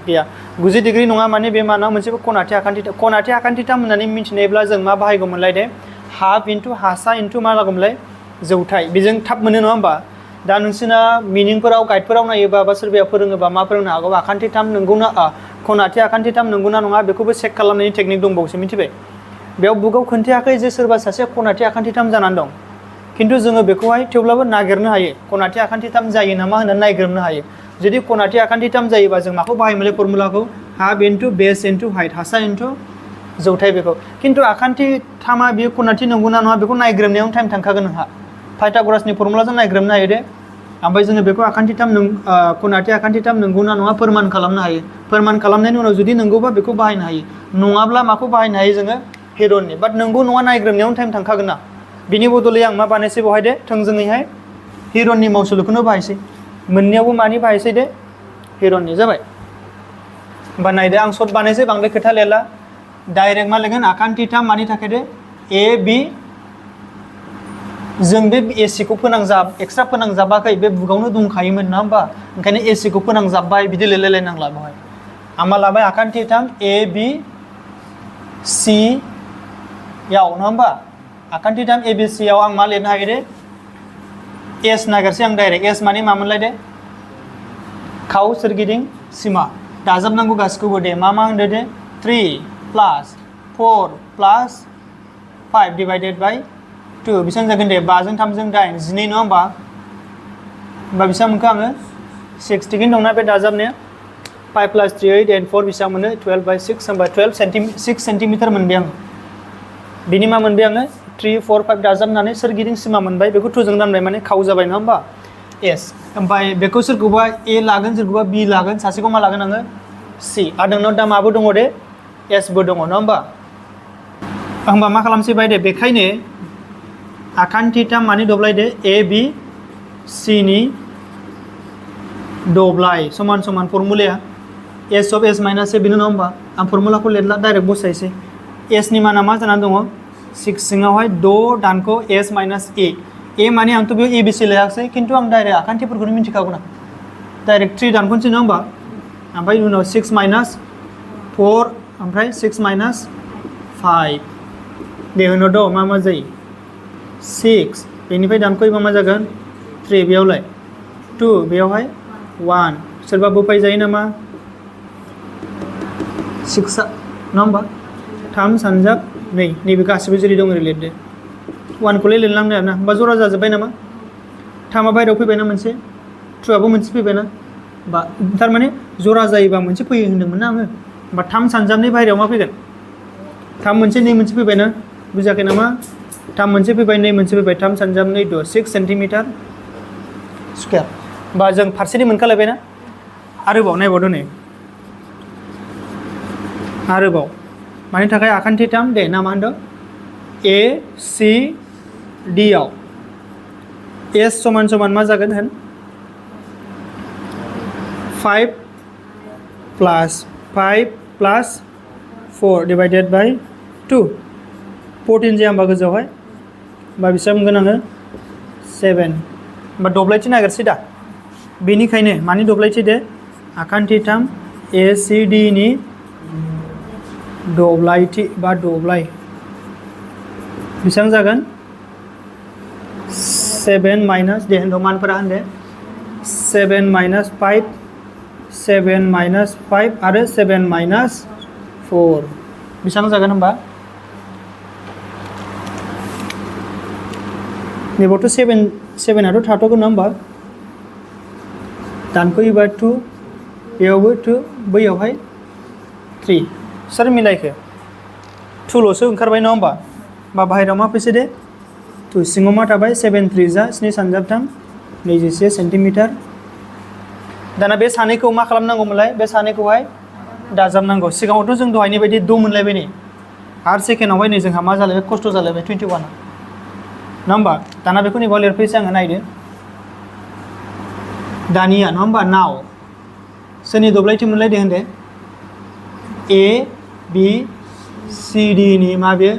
S1: गैया 90 डिग्री नङा माने बे माना मोनसे खनाथि आखान्थिथाम होननानै मिथिनायब्ला जों मा बाहायगौमोनलाय दे हाफ इनटु हासा इनटु मा जागौमोनलाय जौथाइ बेजों थाब मोनो नङा होमबा दा नोंसिना मिनिंफोराव गाइडफोराव नायोबा बा सोरबाया फोरोङोबा मा फोरोंनो हागौ आखान्थिथाम नंगौना खनाथि आखान्थिथाम नंगौना नङा बेखौबो चेक खालामनायनि टेकनिक दंबावोसो मिथिबाय बेयाव बुकआव खोन्थायाखै जे सोरबा सासे खनाथि आखान्थिथाम जानानै दं खिन्थु जोङो बेखौहाय थेवब्लाबो नागिरनो हायो खनाथि आखान्थिथाम जायो नामा होननानै नायग्रोमनो हायो जुदि खनाथि आखान्थिथाम जायोबा जों माखौ बाहायोमोनलाय फर्मुलाखौ हाफ इनटु बेस इनटु हाइट हासा इनटु जौथाइ बेखौ खिन्थु आखान्थिथामा बेयो खनाथि नंगौना नङा बेखौ नायग्रोमनायावनो टाइम थांखागोन नोंहा पाइथागरासनि फर्मुलाजों नायग्रोमनो हायो दे ओमफ्राय जोङो बेखौ खनाथि आखान्थिथाम नंगौना नङा फोरमान खालामनो हायो फोरमान खालामनायनि उनाव जुदि नंगौबा बेखौ बाहायनो हायो नङाब्ला माखौ बाहायनो हायो जोङो हेरननि बाट नंगौ नङा नायग्रोमनायावनो टाइम थांखागोन ना बिनि बदलै आं मा बानायसै बेवहाय दे थोंजोङैहाय हेरननि मावसोलोखौनो बाहायसै मोननैयावबो मानि बाहायसै दे हेरननि जाबाय होमबा नायदो आं सर्ट बानायसै बांद्राय खोथा लेला डाइरेक्ट मा लिरगोन आखान्थिथाम मानि थाखाय दे AB जों बे AC खौ एक्सट्रा फोनांजाबाखै बे बुकआवनो दंखायोमोन नङा होमबा ओंखायनो AC खौ फोनांजाबबाय बिदि लिरलायलायनांला बेवहाय आं मा लाबाय आखान्थिथाम ABC याव नङा होमबा आखान्थिथाम ABC याव आं मा लिरनो हायो दे S नागिरसै आं डाइरेक्ट S माने मामोनलाय दे खाव सोरगिदिं सिमा दाजाबनांगौ गासिखौबो दे मा होनदो दे 3 + 4 + 5 डिवाइडेड बाय 2 बेसेबां जागोन दे 5 जों 3 जों 8 12 नङा होमबा बेसेबां मोनखो आङो 6 थिगैनो दंना बे दाजाबनाया 5 + 3 8 and 4 बेसेबां मोनो 12/6 होमबा 6 सेन्टिमिटार मोनबाय आङो बिनि मा मोनबाय आङो 3 4 5 दाजाबनानै सोरगिदिं सिमा मोनबाय बेखौ 2 जों दानबाय माने खाव जाबाय नङा होमबा S ओमफ्राय बेखौ सोरखौबा A लागोन सोरखौबा B लागोन सासेखौ मा लागोन आङो C आरो नोंनाव दा माबो दङ दे S बो दङ नङा होमबा मा खालामसै बाय दे बेखायनो आखान्थिथाम मानि दब्लाय दे ABC नि दब्लाय समान समान फर्मुलाया S of S - A बेनो नङा होमबा आं फर्मुलाखौ लिरला डाइरेक्ट बसायसै S नि माना मा जानानै दङ 6 सिङावहाय 6 दानखौ S - A माने आंथ' बेयाव ABC लायाखिसै खिन्थु आं डाइरेक्ट आखान्थिफोरखौनो मिथिखागौ ना डाइरेक्ट 3 दानखौनोसै नङा होमबा ओमफ्राय उनाव 6 - 4 ओमफ्राय 6 - 5 दे उनाव द' मा जायो 6 बेनिफ्राय दानख'योबा मा जागोन 3 बेयावलाय 2 बेयावहाय 1 सोरबा बोफाय जायो नामा 6 नङा होमबा 3 सानजाब नैबे गासिबो जेरै दं ओरै लिरदो 1 खौलाय लिरलांनो आरोना होमबा जरा जाजोब्बाय नामा 3आ बायहेरायाव फैबायना मोनसे 2आबो मोनसे फैबायना बा थारमाने जरा जायोबा मोनसे फैयो होन्दोंमोन ना आङो होमबा 3 सानजाबनि बायहेरायाव मा फैगोन 3 मोनसे 2 मोनसे फैबायना बुजाखै नामा 3 मोनसे फैबाय 2 मोनसे फैबाय 3 सानजाब 2 द' 6 सेन्टिमिटार स्कुवेर होमबा जों फारसेनि मोनखालायबायना आरोबाव नायबावदो नै आरोबाव मानि थाखाय आखान्थिथाम दे ना मा होनदों ACD आव S समान समान मा जागोन होन 5 + 5 + 4 डिवाइडेड बाय 2 14 जाया होमबा गोजौआवहाय होमबा बेसेबां मोनगोन आङो 7 होमबा दब्लायथि नागिरसै दा बेनिखायनो मानि दब्लायथि दे आखान्थिथाम ACD नि दब्लायथि बा दब्लाय बेसेबां जागोन 7 माइनास दे होनदों मानफोरा होनदो 7 - 5 7 - 5 आरो 7 - 4 बेसेबां जागोन होमबा नैबावथ' 7 आथ' थाथ'गोन नङा होमबा दानख'योबा 2 बेयावबो 2 बैयावहाय 3 सोर मिलायखो 2 ल'सो ओंखारबाय नङा होमबा बा बाहेरायाव मा फैसै दे 2 सिङाव मा थाबाय 7 3 जा 7 सानजाबथाम 21 सेन्टिमिटार दाना बे सानैखौ मा खालामनांगौमोनलाय बे सानैखौहाय दाजाबनांगौ सिगाङावथ' जों दहायनि बायदि 2 मोनलायबाय नै आरो सेकेन्डआवहाय नै जोंहा मा जालायबाय खस्थ' जालायबाय 21 नङा होमबा दाना बेखौ नैबाव लिरफैसै आङो नायदो दानिया नङा होमबा नाव सोरनि दब्लायथि मोनलायदो होनदो A B C D नि मा बेयो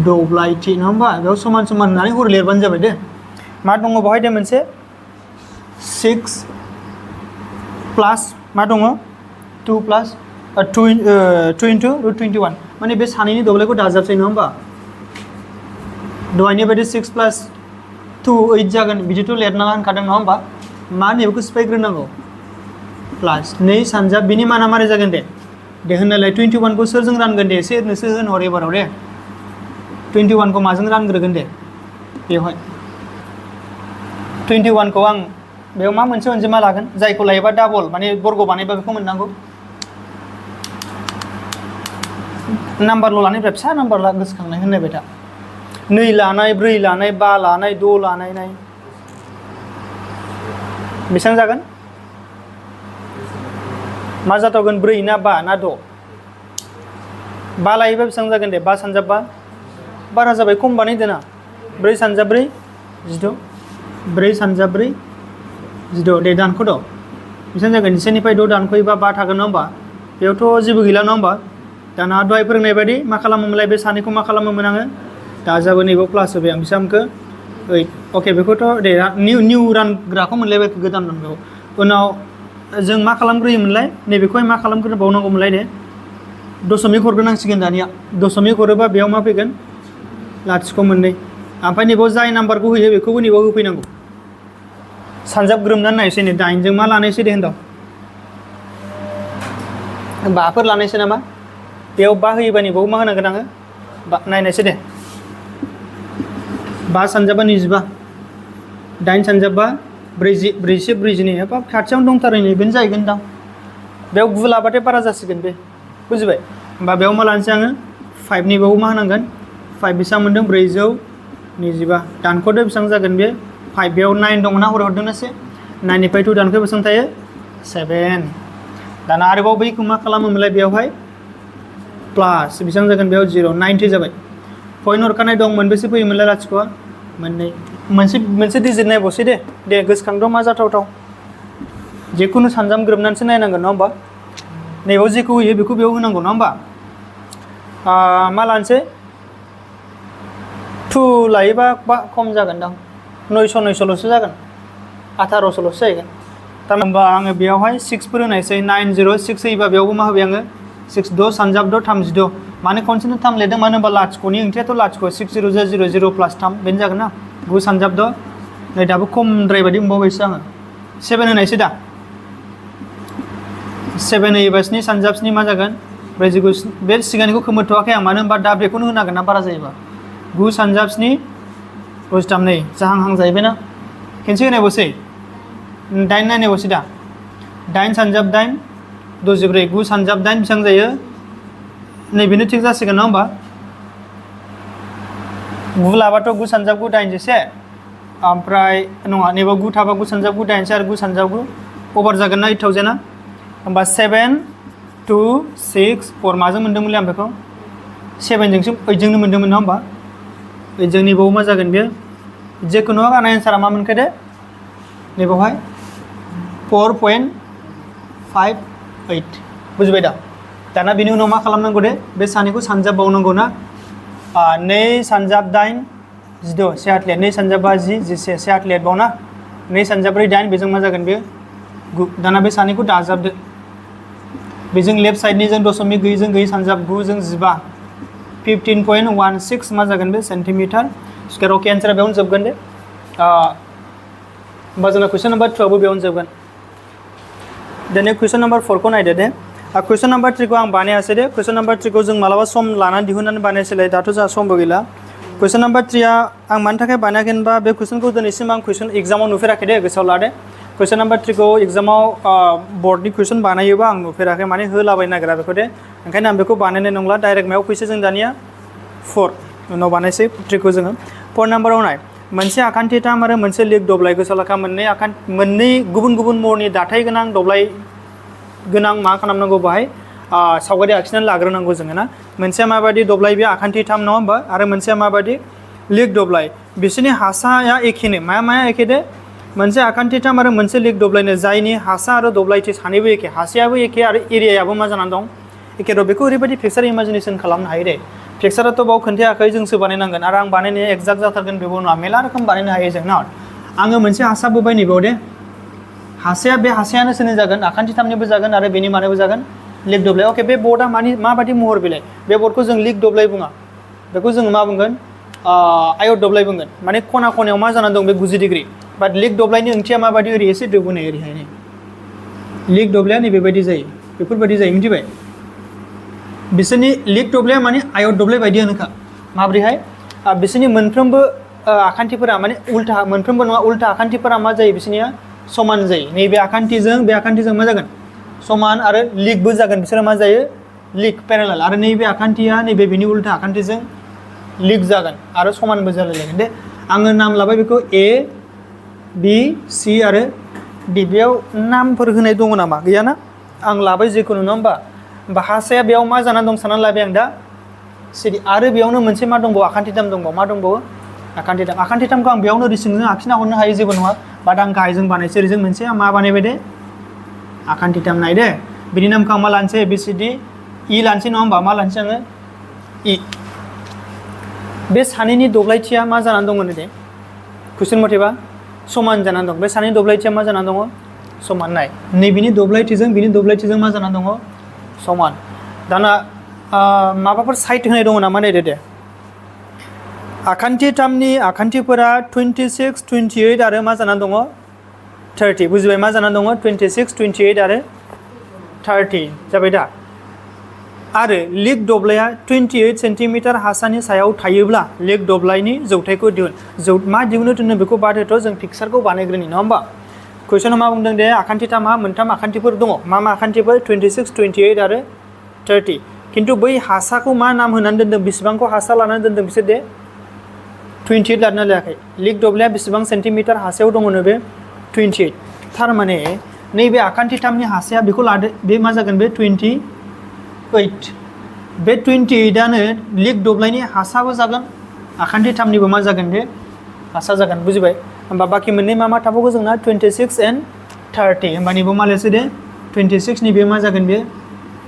S1: दब्लायथि नङा होमबा बेयाव समान समान होननानै हर लिरबानो जाबाय दे मा दङ बेवहाय दे मोनसे 6 प्लास मा दङ 2 प्लास 2 into root 21 माने बे सानैनि दब्लायखौ दाजाबसै नङा होमबा दहायनि बायदि 6 प्लास 2 8 जागोन बिदिथ' लिरनाङा होनखादों नङा होमबा मा नैबेखौ सिफायग्रोनांगौ प्लास 2 सानजाब बिनि माना मारै जागोन दे होननायलाय 21 खौ सोरजों रानगोन दे एसे नोंसोर होनहर एबाराव दे 21 खौ माजों रानग्रोगोन दे बेवहाय 21 खौ आं बेयाव मा मोनसे अनजिमा लागोन जायखौ लायोबा डाबल माने बर्ग बानायबा बेखौ मोननांगौ नाम्बारल' लानायफ्रा फिसा नाम्बार गोसोखांनाय होननायबाय था 2 लानाय 4 लानाय 5 लानाय 6 लानाय नाय बेसेबां जागोन मा जाथावगोन 4 ना 5 ना 6 5 लायोबा बेसेबां जागोन दे 5 सानजाब 5 बारा जाबाय खम बानायदो ना 4 सानजाब 4 16 4 सानजाब 4 16 दे दानख'द' बेसेबां जागोन 1 निफ्राय 6 दानख'योबा 5 थागोन नङा होमबा बेयावथ' जेबो गैला नङा होमबा दाना दहाय फोरोंनाय बायदि मा खालामोमोनलाय बे सानैखौ मा खालामोमोन आङो दाजाबो नैबाव प्लास होबाय आं बेसेबांखौ 8 अके बेखौथ' दे निउ रानग्राखौ मोनलायबाय गोदान रानग्राखौ उनाव जों मा खालामग्रोयोमोनलाय नैबेखौहाय मा खालामग्रोबावनांगौमोनलाय दे दशमिक हरग्रोनांसिगोन दानिया दशमिक हरोबा बेयाव मा फैगोन लाथिख' मोननै ओमफ्राय नैबाव जाय नाम्बारखौ होयो बेखौबो नैबाव होफैनांगौ सानजाब ग्रोमनानै नायसै नै 8 जों मा लानायसै दे होनदों 5 लानायसै नामा बेयाव 5 होयोबा नैबाव मा होनांगोन आङो नायनायसै दे 5 सानजाबा 25 8 सानजाबा 40 41 42 हाब खाथियावनो दंथारो नै बेनो जाहैगोन दां बेयाव 9 लाबाथाय बारा जासिगोन बे बुजिबाय होमबा बेयाव मा लानोसै आङो 5 नि बाव मा होनांगोन 5 बेसेबां मोनदों 425 दानख'दो बेसेबां जागोन बे 5 बेयाव 9 दङना हरदोंना से 9 निफ्राय 2 दानख'यो बेसेबां थायो 7 दाना आरोबाव बैखौ मा खालामोमोनलाय बेयावहाय प्लास बेसेबां जागोन बेयाव 0 90 जाबाय पइन्ट हरखानाय दं मोनबेसे फैयोमोनलाय लाथिख'आ मोननै मोनसे डिजिट नायबावसै दे गोसोखांथ' मा जाथावथाव जेखुनु सानजाम ग्रोबनानैसो नायनांगोन नङा होमबा नैबाव जेखौ होयो बेखौ बेयाव होनांगौ नङा होमबा मा लानोसै 2 लायोबा खम जागोन दां 900 जागोन 1800ल'सो जाहैगोन थारमाने आङो बेयावहाय 6 फोर होनायसै 906 होयोबा बेयावबो मा होबाय आङो 6 6 सानजाब 6 36 माने खनसेनो 3 लिरदों मानो होनबा लाथिख'नि ओंथियाथ' लाथिख' 6 0 0 0 प्लास 3 बेनो जागोन ना 9 सानजाब 6 नै दाबो खमद्राय बायदि मोनबावबायसो आङो 7 होनायसै दा 7 होयोबा 7 सानजाब 7 मा जागोन 49 बे सिगांनिखौ खोमोरथ'वाखै आं मानो होनबा दा बेखौनो होनांगोन ना बारा जायोबा 9 सानजाब 7 रुजथाम नै जाहां जाहैबाय ना खेनसे होनायबावसै 8 नायनायबावसै दा 8 सानजाब 8 24 9 सानजाब 8 बेसेबां जायो नैबेनो थिग जासिगोन नङा होमबा 9 लाबाथ' 9 सानजाब 9 दाइनजिसे ओमफ्राय नङा नैबाव 9 थाबा 9 सानजाब 9 दाइनजिसे आरो 9 सानजाब 9 अभार जागोन ना 8000 ना होमबा 7 2 6 4 माजों मोन्दोंमोनलै आं बेखौ 7 जोंसो 8 जोंनो मोन्दोंमोन नङा होमबा 8 जों नैबाव मा जागोन बेयो जेखुनु आंना एन्सारा मा मोनखो दे नैबावहाय 4.58 बुजिबाय दा दाना बिनि उनाव मा खालामनांगौ दे बे सानैखौ सानजाब बावनांगौ ना 2 सानजाब 8 16 से हाथ लिर 2 सानजाब 5 10 11 से हाथ लिरबावना 2 सानजाब 4 8 बेजों मा जागोन बेयो 9 दाना बे सानैखौ दाजाबदो बेजों लेफ्ट साइडनि जों दशमिक गैयै सानजाब 9 जों 15 15.16 मा जागोन बे सेन्टिमिटार स्कुवेर अके एन्सारा बेयावनो जोबगोन दे होमबा जोंना कुइसन नाम्बार 2 आबो बेयावनो जोबगोन दिनै कुइसन नाम्बार 4 खौ नायदो दे कुइसन नाम्बार 3 खौ आं बानायासै दे कुइसन नाम्बार 3 खौ जों मालाबा सम लानानै दिहुननानै बानायसैलाय दाथ' जोंहा समबो गैला कुइसन नाम्बार 3 आ आं मानि थाखाय बानायाखै होनबा बे कुइसनखौ दिनैसिम आं कुइसन एग्जामाव नुफेराखै दे गोसोआव लादो कुइसन नम्बर 3 को एग्जामाव बोर्डनि कुइसन बानायोबा आं नुफेराखै माने होलाबायनो नागिरा बेखौ दे ओंखायनो आं बेखौ बानायनाय नंला डाइरेक्ट मायाव फैसै जों दानिया 4 उनाव बानायसै 3 को जोङो 4 नाम्बाराव नाय मोनसे आखान्थि थाम आरो मोनसे लिग दब्लाय गोसोआव लाखा मोननै गुबुन गुबुन महरनि दाथाय गोनां दब्लाय गोनां मा खालामनांगौ बाहाय सावगारि आखिनानै लाग्रोनांगौ जोङो ना मोनसेया माबायदि दब्लाय बे आखान्थि थाम नङा होमबा आरो मोनसेया माबायदि लिग दब्लाय बिसोरनि हासाया एखेनो माया एखे दे मोनसे आखान्थि थाम आरो मोनसे लिग दब्लायनो जायनि हासा आरो दब्लायथि सानैबो एखे हासायाबो एखे आरो एरियायाबो मा जानानै दं एखे र' बेखौ ओरैबायदि पिक्सार इमाजिनेसन खालामनो हायो दे पिक्साराथ' बाव खोन्थायाखै जोंसो बानायनांगोन आरो आं बानायनाया एक्जाक्ट जाथारगोन बेबो नङा मेला रोखोम बानायनो हायो जों ना आङो मोनसे हासा बोबाय नैबाव दे हासाया बे हासायानो सोरनि जागोन आखान्थि थामनिबो जागोन आरो बेनि मानैबो जागोन लिग दब्लाय अके बे बर्डआ माबायदि महर बिलाय बे बर्डखौ जों लिग दब्लाय बुङा बेखौ जोङो मा बुंगोन आयत दब्लाय बुंगोन माने खना खनायाव मा जानानै दं बे 90 डिग्री बाट लिग दब्लायनि ओंथिया माबायदि ओरै एसे दोबोनाय ओरैहाय लिग दब्लाया नैबेबायदि जायो बेफोरबायदि जायो मिथिबाय बिसोरनि लिग दब्लाया माने आयत दब्लाय बायदियानोखा माब्रैहाय बिसोरनि मोनफ्रोमबो आखान्थिफोरा माने उल्था मोनफ्रोमबो नङा उल्था आखान्थिफोरा मा जायो बिसोरनिया समान जायो नैबे आखान्थिजों मा जागोन समान आरो लिगबो जागोन बिसोरो मा जायो लिग पेरेलाल आरो नैबे आखान्थिया नैबे बिनि उल्था आखान्थिजों लिग जागोन आरो समानबो जालायलायगोन दे आङो नाम लाबाय बेखौ ए बी सी आरो डी बेयाव नामफोर होनाय दङ नामा गैयाना आं लाबाय जिखुनु नङा होमबा हासाया बेयाव मा जानानै दं साननानै लाबाय आं दा सिरि आरो बेयावनो मोनसे मा दंबावो आखान्थि थाम दंबावो मा दंबावो आखान्थि थामखौ आं बेयावनो रिसिंजों आखिना हरनो हायो जेबो नङा बाट आं गाहायजों बानायसै ओरैजों मोनसे मा बानायबाय दे आखान्थि थाम नाय दे बिनि नामखौ आं मा लानोसै A B C D E लानोसै नङा होमबा मा लानोसै आङो इ बे सानैनि दब्लायथिया मा जानानै दङ दे कुइसन मथेबा समान जानानै दं बे सानै दब्लायथिया मा जानानै दङ समान नाय नैबिनि दब्लायथिजों मा जानानै दङ समान दाना माबाफोर साइड होनाय दङ नामा नायदो दे आखान्थि थामनि आखान्थिफोरा 26 28 आरो मा जानानै दङ 30 बुजिबाय मा जानानै दङ 26 28 आरो 30 जाबाय दा आरो लिग दब्लाया 28 सेन्टिमिटार हासानि सायाव थायोब्ला लिग दब्लायनि जौथायखौ मा दिहुननो थिनदों बेखौ बाद होथ' जों पिक्सारखौ बानायग्रोनि नङा होमबा कुइसनाव मा बुंदों दे आखान्थि थामहा मोनथाम आखान्थिफोर दङ मा आखान्थिफोर 26 28 आरो 30 खिन्थु बै हासाखौ मा नाम होनानै दोनदों बेसेबांखौ हासा लानानै दोनदों बिसोर दे 28 लाना लायाखै लिग दब्लाया बेसेबां सेन्टिमिटार हासायाव दङ बे 28 थारमाने नैबे आखान्थि थामनि हासाया बेखौ लादो बे मा जागोन बे 28 बे 28आनो लिग दब्लायनि हासाबो जागोन आखान्थि थामनिबो मा जागोन बे हासा जागोन बुजिबाय होमबा बाखि मोननै मा थाबावगौ जोंना 26 एन्ड 30 होमबा नैबो मा लेसो दे 26 नि बे मा जागोन बे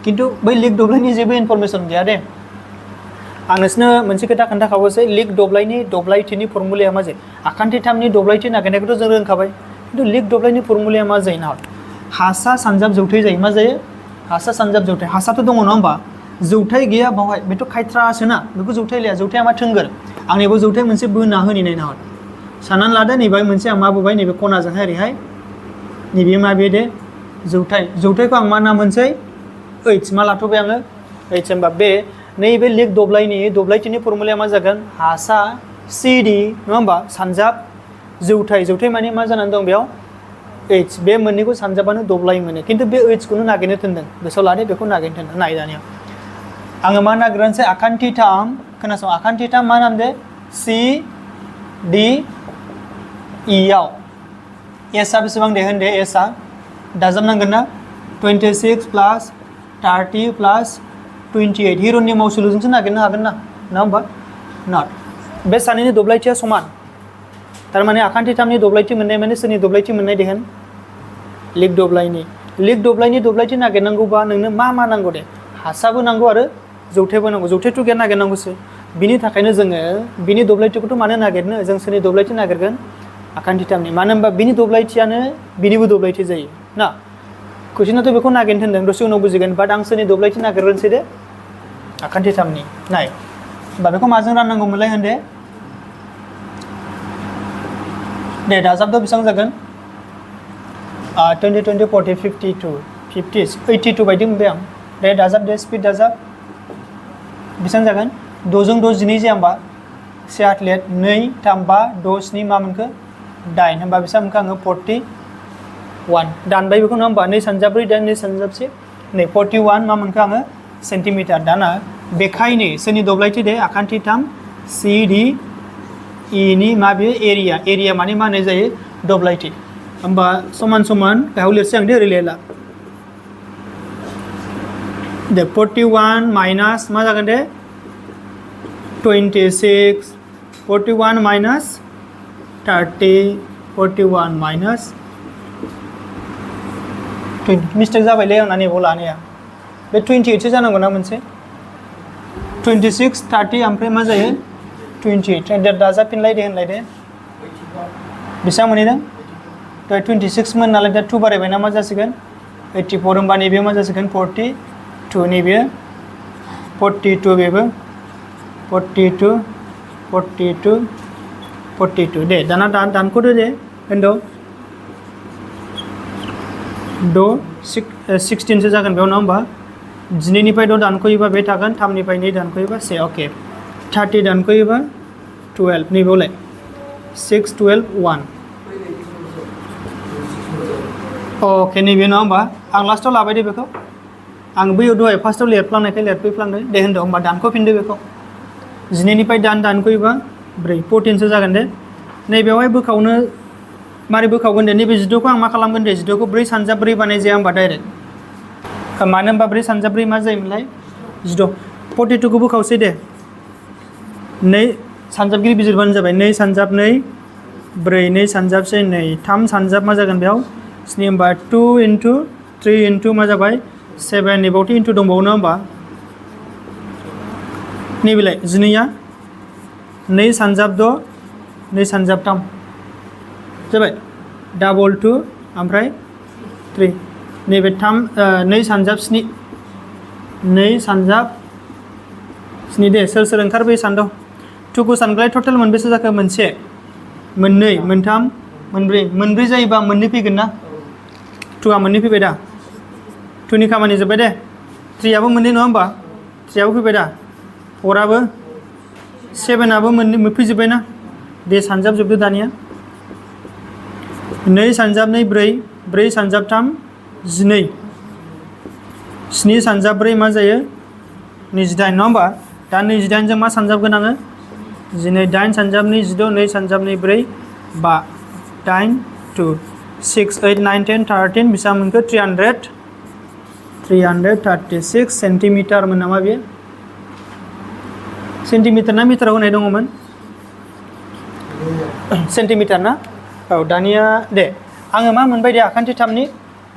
S1: खिन्थु बै लिग दब्लायनि जेबो इनफरमेसन गैया दे आं नोंसोरनो मोनसे खोथा खोन्थाखाबायसै लिग दब्लायनि दब्लायथिनि फर्मुलाया मा जायो आखान्थि थामनि दब्लायथि नागिरनायखौथ' जों रोंखाबाय खिन्थु लिग दब्लायनि फर्मुलाया मा जायो ना हासा सानजाब जौथाय जायो मा जायो हासा सानजाब जौथाय हासाथ' दङ नङा होमबा जौथाय गैया बावहाय बेथ' खायथ्रासोना बेखौ जौथाय लाया जौथाया मा थोंगोर आं नैबो जौथाय मोनसे बोना होनि नायना हर साननानै लादो नैबे मोनसे आं मा बोबाय नैबे खनाजोंहाय ओरैहाय नैबे मा बे दे जौथायखौ आं मा नाम होनसै ओइच मा लाथ'बाय आङो ओइच होमबा बे नैबे लिग दब्लायनि दब्लायथिनि फर्मुलाया मा जागोन हासा सिडि नङा होमबा सानजाब जौथाय माने मा जानानै दं बेयाव ओइच बे मोननैखौ सानजाबानो दब्लाय मोनो खिन्थु बे ओइचखौनो नागिरनो थिनदों गोसोआव लादो बेखौ नागिरनो थिनदों नाय दानिया आङो मा नागिरनोसै आखान्थि थाम खोनासं आखान्थि थाम मा नाम दे सि डि इ आव एसआ बेसेबां दे होन दे एसआ दाजाबनांगोन ना 26 प्लास 30 प्लास 28 हिरननि मावसुलुजोंसो नागिरनो हागोन ना नङा होमबा नट बे सानैनि दब्लायथिया समान थारमाने आखान्थि थामनि दब्लायथि मोननाय माने सोरनि दब्लायथि मोननाय देहोन लिग दब्लायनि दब्लायथि नागिरनांगौबा नोंनो मा नांगौ दे हासाबो नांगौ आरो जौथायबो नांगौ जौथायथ' गैया नागिरनांगौसो बिनि थाखायनो जोङो बिनि दब्लायथिखौथ' मानो नागिरनो जों सोरनि दब्लायथि नागिरगोन आखान्थि थामनि मानो होनबा बिनि दब्लायथियानो बिनिबो दब्लायथि जायो ना कुइसनाथ' बेखौ नागिरनो थिनदों दसे उनाव बुजिगोन बाट आं सोरनि दब्लायथि नागिरग्रोनोसै दे आखान्थि थामनि नाय होमबा बेखौ माजों राननांगौमोनलाय होन दे दाजाबदो बेसेबां जागोन 20 20 40 52 50 82 बायदि मोनबाय आं दे दाजाब दे स्पिड दाजाब बेसेबां जागोन 6 जों 6 12 जाया होमबा 1 आथलेट 2 3 5 6 7 मा मोनखो 8 होमबा बेसेबां मोनखो आङो 1 दानबाय बेखौ नङा होमबा 2 सानजाब 4 दान 2 सानजाब 6 नै 41 मा मोनखो आङो सेन्टिमिटार दाना बेखायनो सोरनि दब्लायथि दे आखान्थि 3 CD E नि मा बे एरिया माने मा होननाय जायो दब्लायथि होमबा समान समान गाहायाव लिरसै आं दे ओरै लिरला दे 41 माइनास मा जागोन दे 26 41 माइनास 30 41 माइनास 20 मिस्टेक जाबायलै आंना नैबाव लानाया बे 28 सो जानांगौ ना मोनसे 26 30 ओमफ्राय मा जायो 28 दे दाजाबफिनलाय दे होनलाय दे बेसेबां मोनहैदों दा 26 मोन नालाय दा 2 बारायबायना मा जासिगोन 84 होमबा नैबे मा जासिगोन 42 नैबे 42 बेबो 42 42 42 दे दाना दानख'दो दे होनदो 16 सो जागोन बेयाव नङा होमबा 12 निफ्राय 6 दानख'योबा बे थागोन 3 निफ्राय 2 दानख'योबा 1 अके 30 दानख'योबा 12 नैबावलाय 6 12 1 अके नैबे नङा होमबा आं लास्टआव लाबाय दे बेखौ आं बैयाव दहाय फार्स्टआव लिरफ्लांनायखाय लिरफैफ्लांदों दे होनदो होमबा दानख'फिनदो बेखौ 12 निफ्राय दानख'योबा 4 14 सो जागोन दे नैबेयावहाय बोखावनो मारै बोखावगोन दे नैबे 12 खौ आं मा खालामगोन दे 12 खौ 4 सानजाब 4 बानाय जाया होमबा डाइरेक्ट मानो होनबा 4 सानजाब 4 मा जायोमोनलाय 12 42 खौ बोखावसै दे 2 सानजाबगिरि बिजिरबानो जाबाय 2 सानजाब 2 4 2 सानजाब 1 2 3 सानजाब मा जागोन बेयाव 7 होमबा 2 into 3 into मा जाबाय 7 नैबावथ' into दंबावो नङा होमबा नैबेलाय 12 आ 2 सानजाब 6 2 सानजाब 3 जाबाय डाबल 2 ओमफ्राय 3 नैबे 2 सानजाब 7 2 सानजाब 7 दे सोर ओंखारबोयो सानदों 2 खौ सानग्राय टटेल मोनबेसे जाखो मोनसे मोननै मोनथाम मोनब्रै जायोबा मोननै फैगोन ना 2 आ मोननै फैबाय दा 2 नि खामानि जोब्बाय दे 3 आबो मोननै नङा होमबा 3 आबो फैबाय दा 4 आबो 7 आबो मोननै फैजोब्बाय ना दे सानजाब जोबदो दानिया 2 सानजाब 2 4 4 सानजाब 3 12 7 सानजाब 4 मा जायो 28 नङा होमबा दा 28 जों मा सानजाबगोन आङो 12 8 सानजाब 2 16 2 सानजाब 2 4 5 8 2 6 8 9 10 13 बेसेबां मोनखो 336 सेन्टिमिटार मोन नामा बेयो सेन्टिमिटार ना मिटाराव होनाय दङमोन सेन्टिमिटार ना औ दानिया दे आङो मा मोनबाय दे आखान्थि 3 नि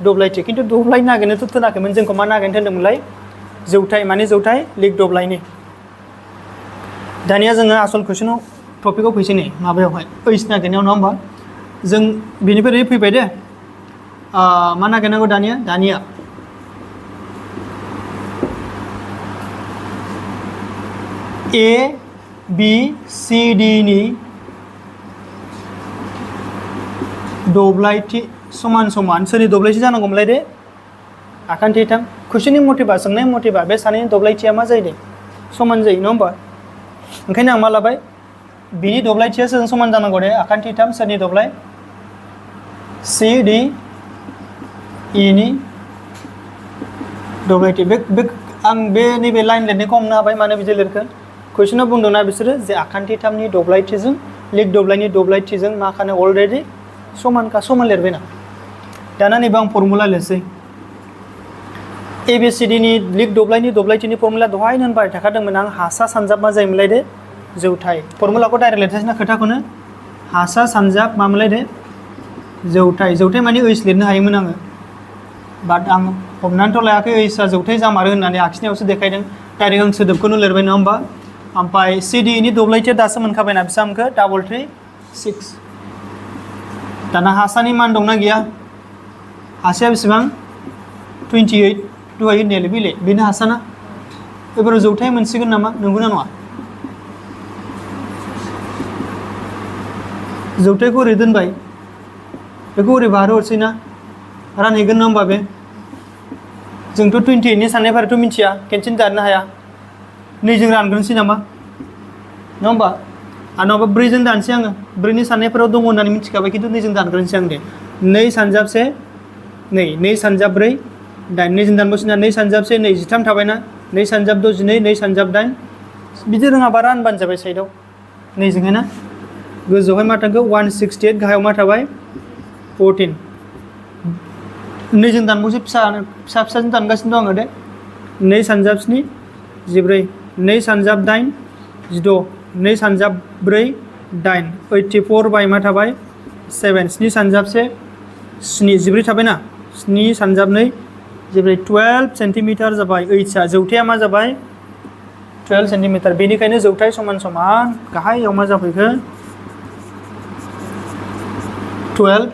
S1: दब्लायथि खिन्थु दब्लाय नागिरनोथ' थोनाखैमोन जोंखौ मा नागिरनो थोनदोंमोनलाय जौथाइ माने जौथाइ लिग दब्लायनि दानिया जोङो आसल कुइसनाव टपिकआव फैसै नै माबायावहाय ओइस नागिरनायाव नङा होमबा जों बेनिफ्राय फैबाय दे मा नागिरनांगौ दानिया A B C D नि दब्लायथि समान समान सोरनि दब्लायथि जानांगौमोनलाय दे आखान्थि 3 कुइसननि मटिभा सोंनाय मटिभा बे सानैनि दब्लायथिया मा जायो दे समान जायो नङा होमबा ओंखायनो आं मा लाबाय बिनि दब्लायथिया सोरजों समान जानांगौ दे आखान्थि 3 सोरनि दब्लाय C D E नि दब्लायथि आं बे नैबे लाइन लिरनायखौ हमनो हाबाय मानो बिदि लिरखो कुइसनाव बुंदोंना बिसोरो जे आखान्थि 3 नि दब्लायथिजों लिग दब्लायनि दब्लायथिजों मा खानो अलरेडि समान लिरबायना दाना नैबे आं फर्मुला लिरसै ABCD नि लिग दब्लायनि दब्लायथिनि फर्मुला दहायनो होनबाय थाखादोंमोन आं हासा सानजाब मा जायोमोनलाय दे जौथाइ फर्मुलाखौ डाइरेक्ट लिरसै ना खोथाखौनो हासा सानजाब मामोनलाय दे जौथाइ माने ओइस लिरनो हायोमोन आङो बाट आं हमनानैथ' लायाखै ओइसआ जौथाइ जामारो होननानै आखिनायावसो देखायदों डाइरेक्ट आं सोदोबखौनो लिरबाय नङा होमबा ओमफ्राय CD नि दब्लायथिया दासो मोनखाबायना बेसेबां मोनखो 336 दाना हासानि मान दंना गैया हासाया बेसेबां 28 दहाय होननायालाय बेनो हासाना एबाराव जौथाइ मोनसिगोन नामा नंगौना नङा जौथाइखौ ओरै दोनबाय बेखौ ओरै बारहरसै ना रानहैगोन नङा होमबा बे जोंथ' 28 नि साननायफोराथ' मिथिया केनसेल दाननो हाया 2 जों रानग्रोनोसै नामा नङा होमबा आंनावबा 4 जों दानसै आङो 4 नि साननायफोराव दङ होननानै मिथिखाबाय खिन्थु 2 जों दानग्रोनोसै आं दे 2 सानजाब 1 2 सानजाब 4 दाइन 2 जों दानबावसिना 2 सानजाब 1 23 थाबायना 2 सानजाब 6 12 2 सानजाब 8 बिदि रोङाबा रानबानो जाबाय साइडआव 2 जोंहाय ना गोजौहाय मा थांखो 168 गाहायाव मा थाबाय 14 2 जों दानबावसै फिसाजों दानगासिनो दं आङो दे 2 सानजाब 7 14 2 सानजाब 8 16 2 सानजाब 4 8 84 बाय मा थाबाय 7 7 सानजाब 1 7 14 थाबायना 7 सानजाब 2 12 सेन्टिमिटार जाबाय ओइसा जौथाया मा जाबाय 12 सेन्टिमिटार बेनिखायनो जौथाय समान समान गाहायाव मा जाफैखो 12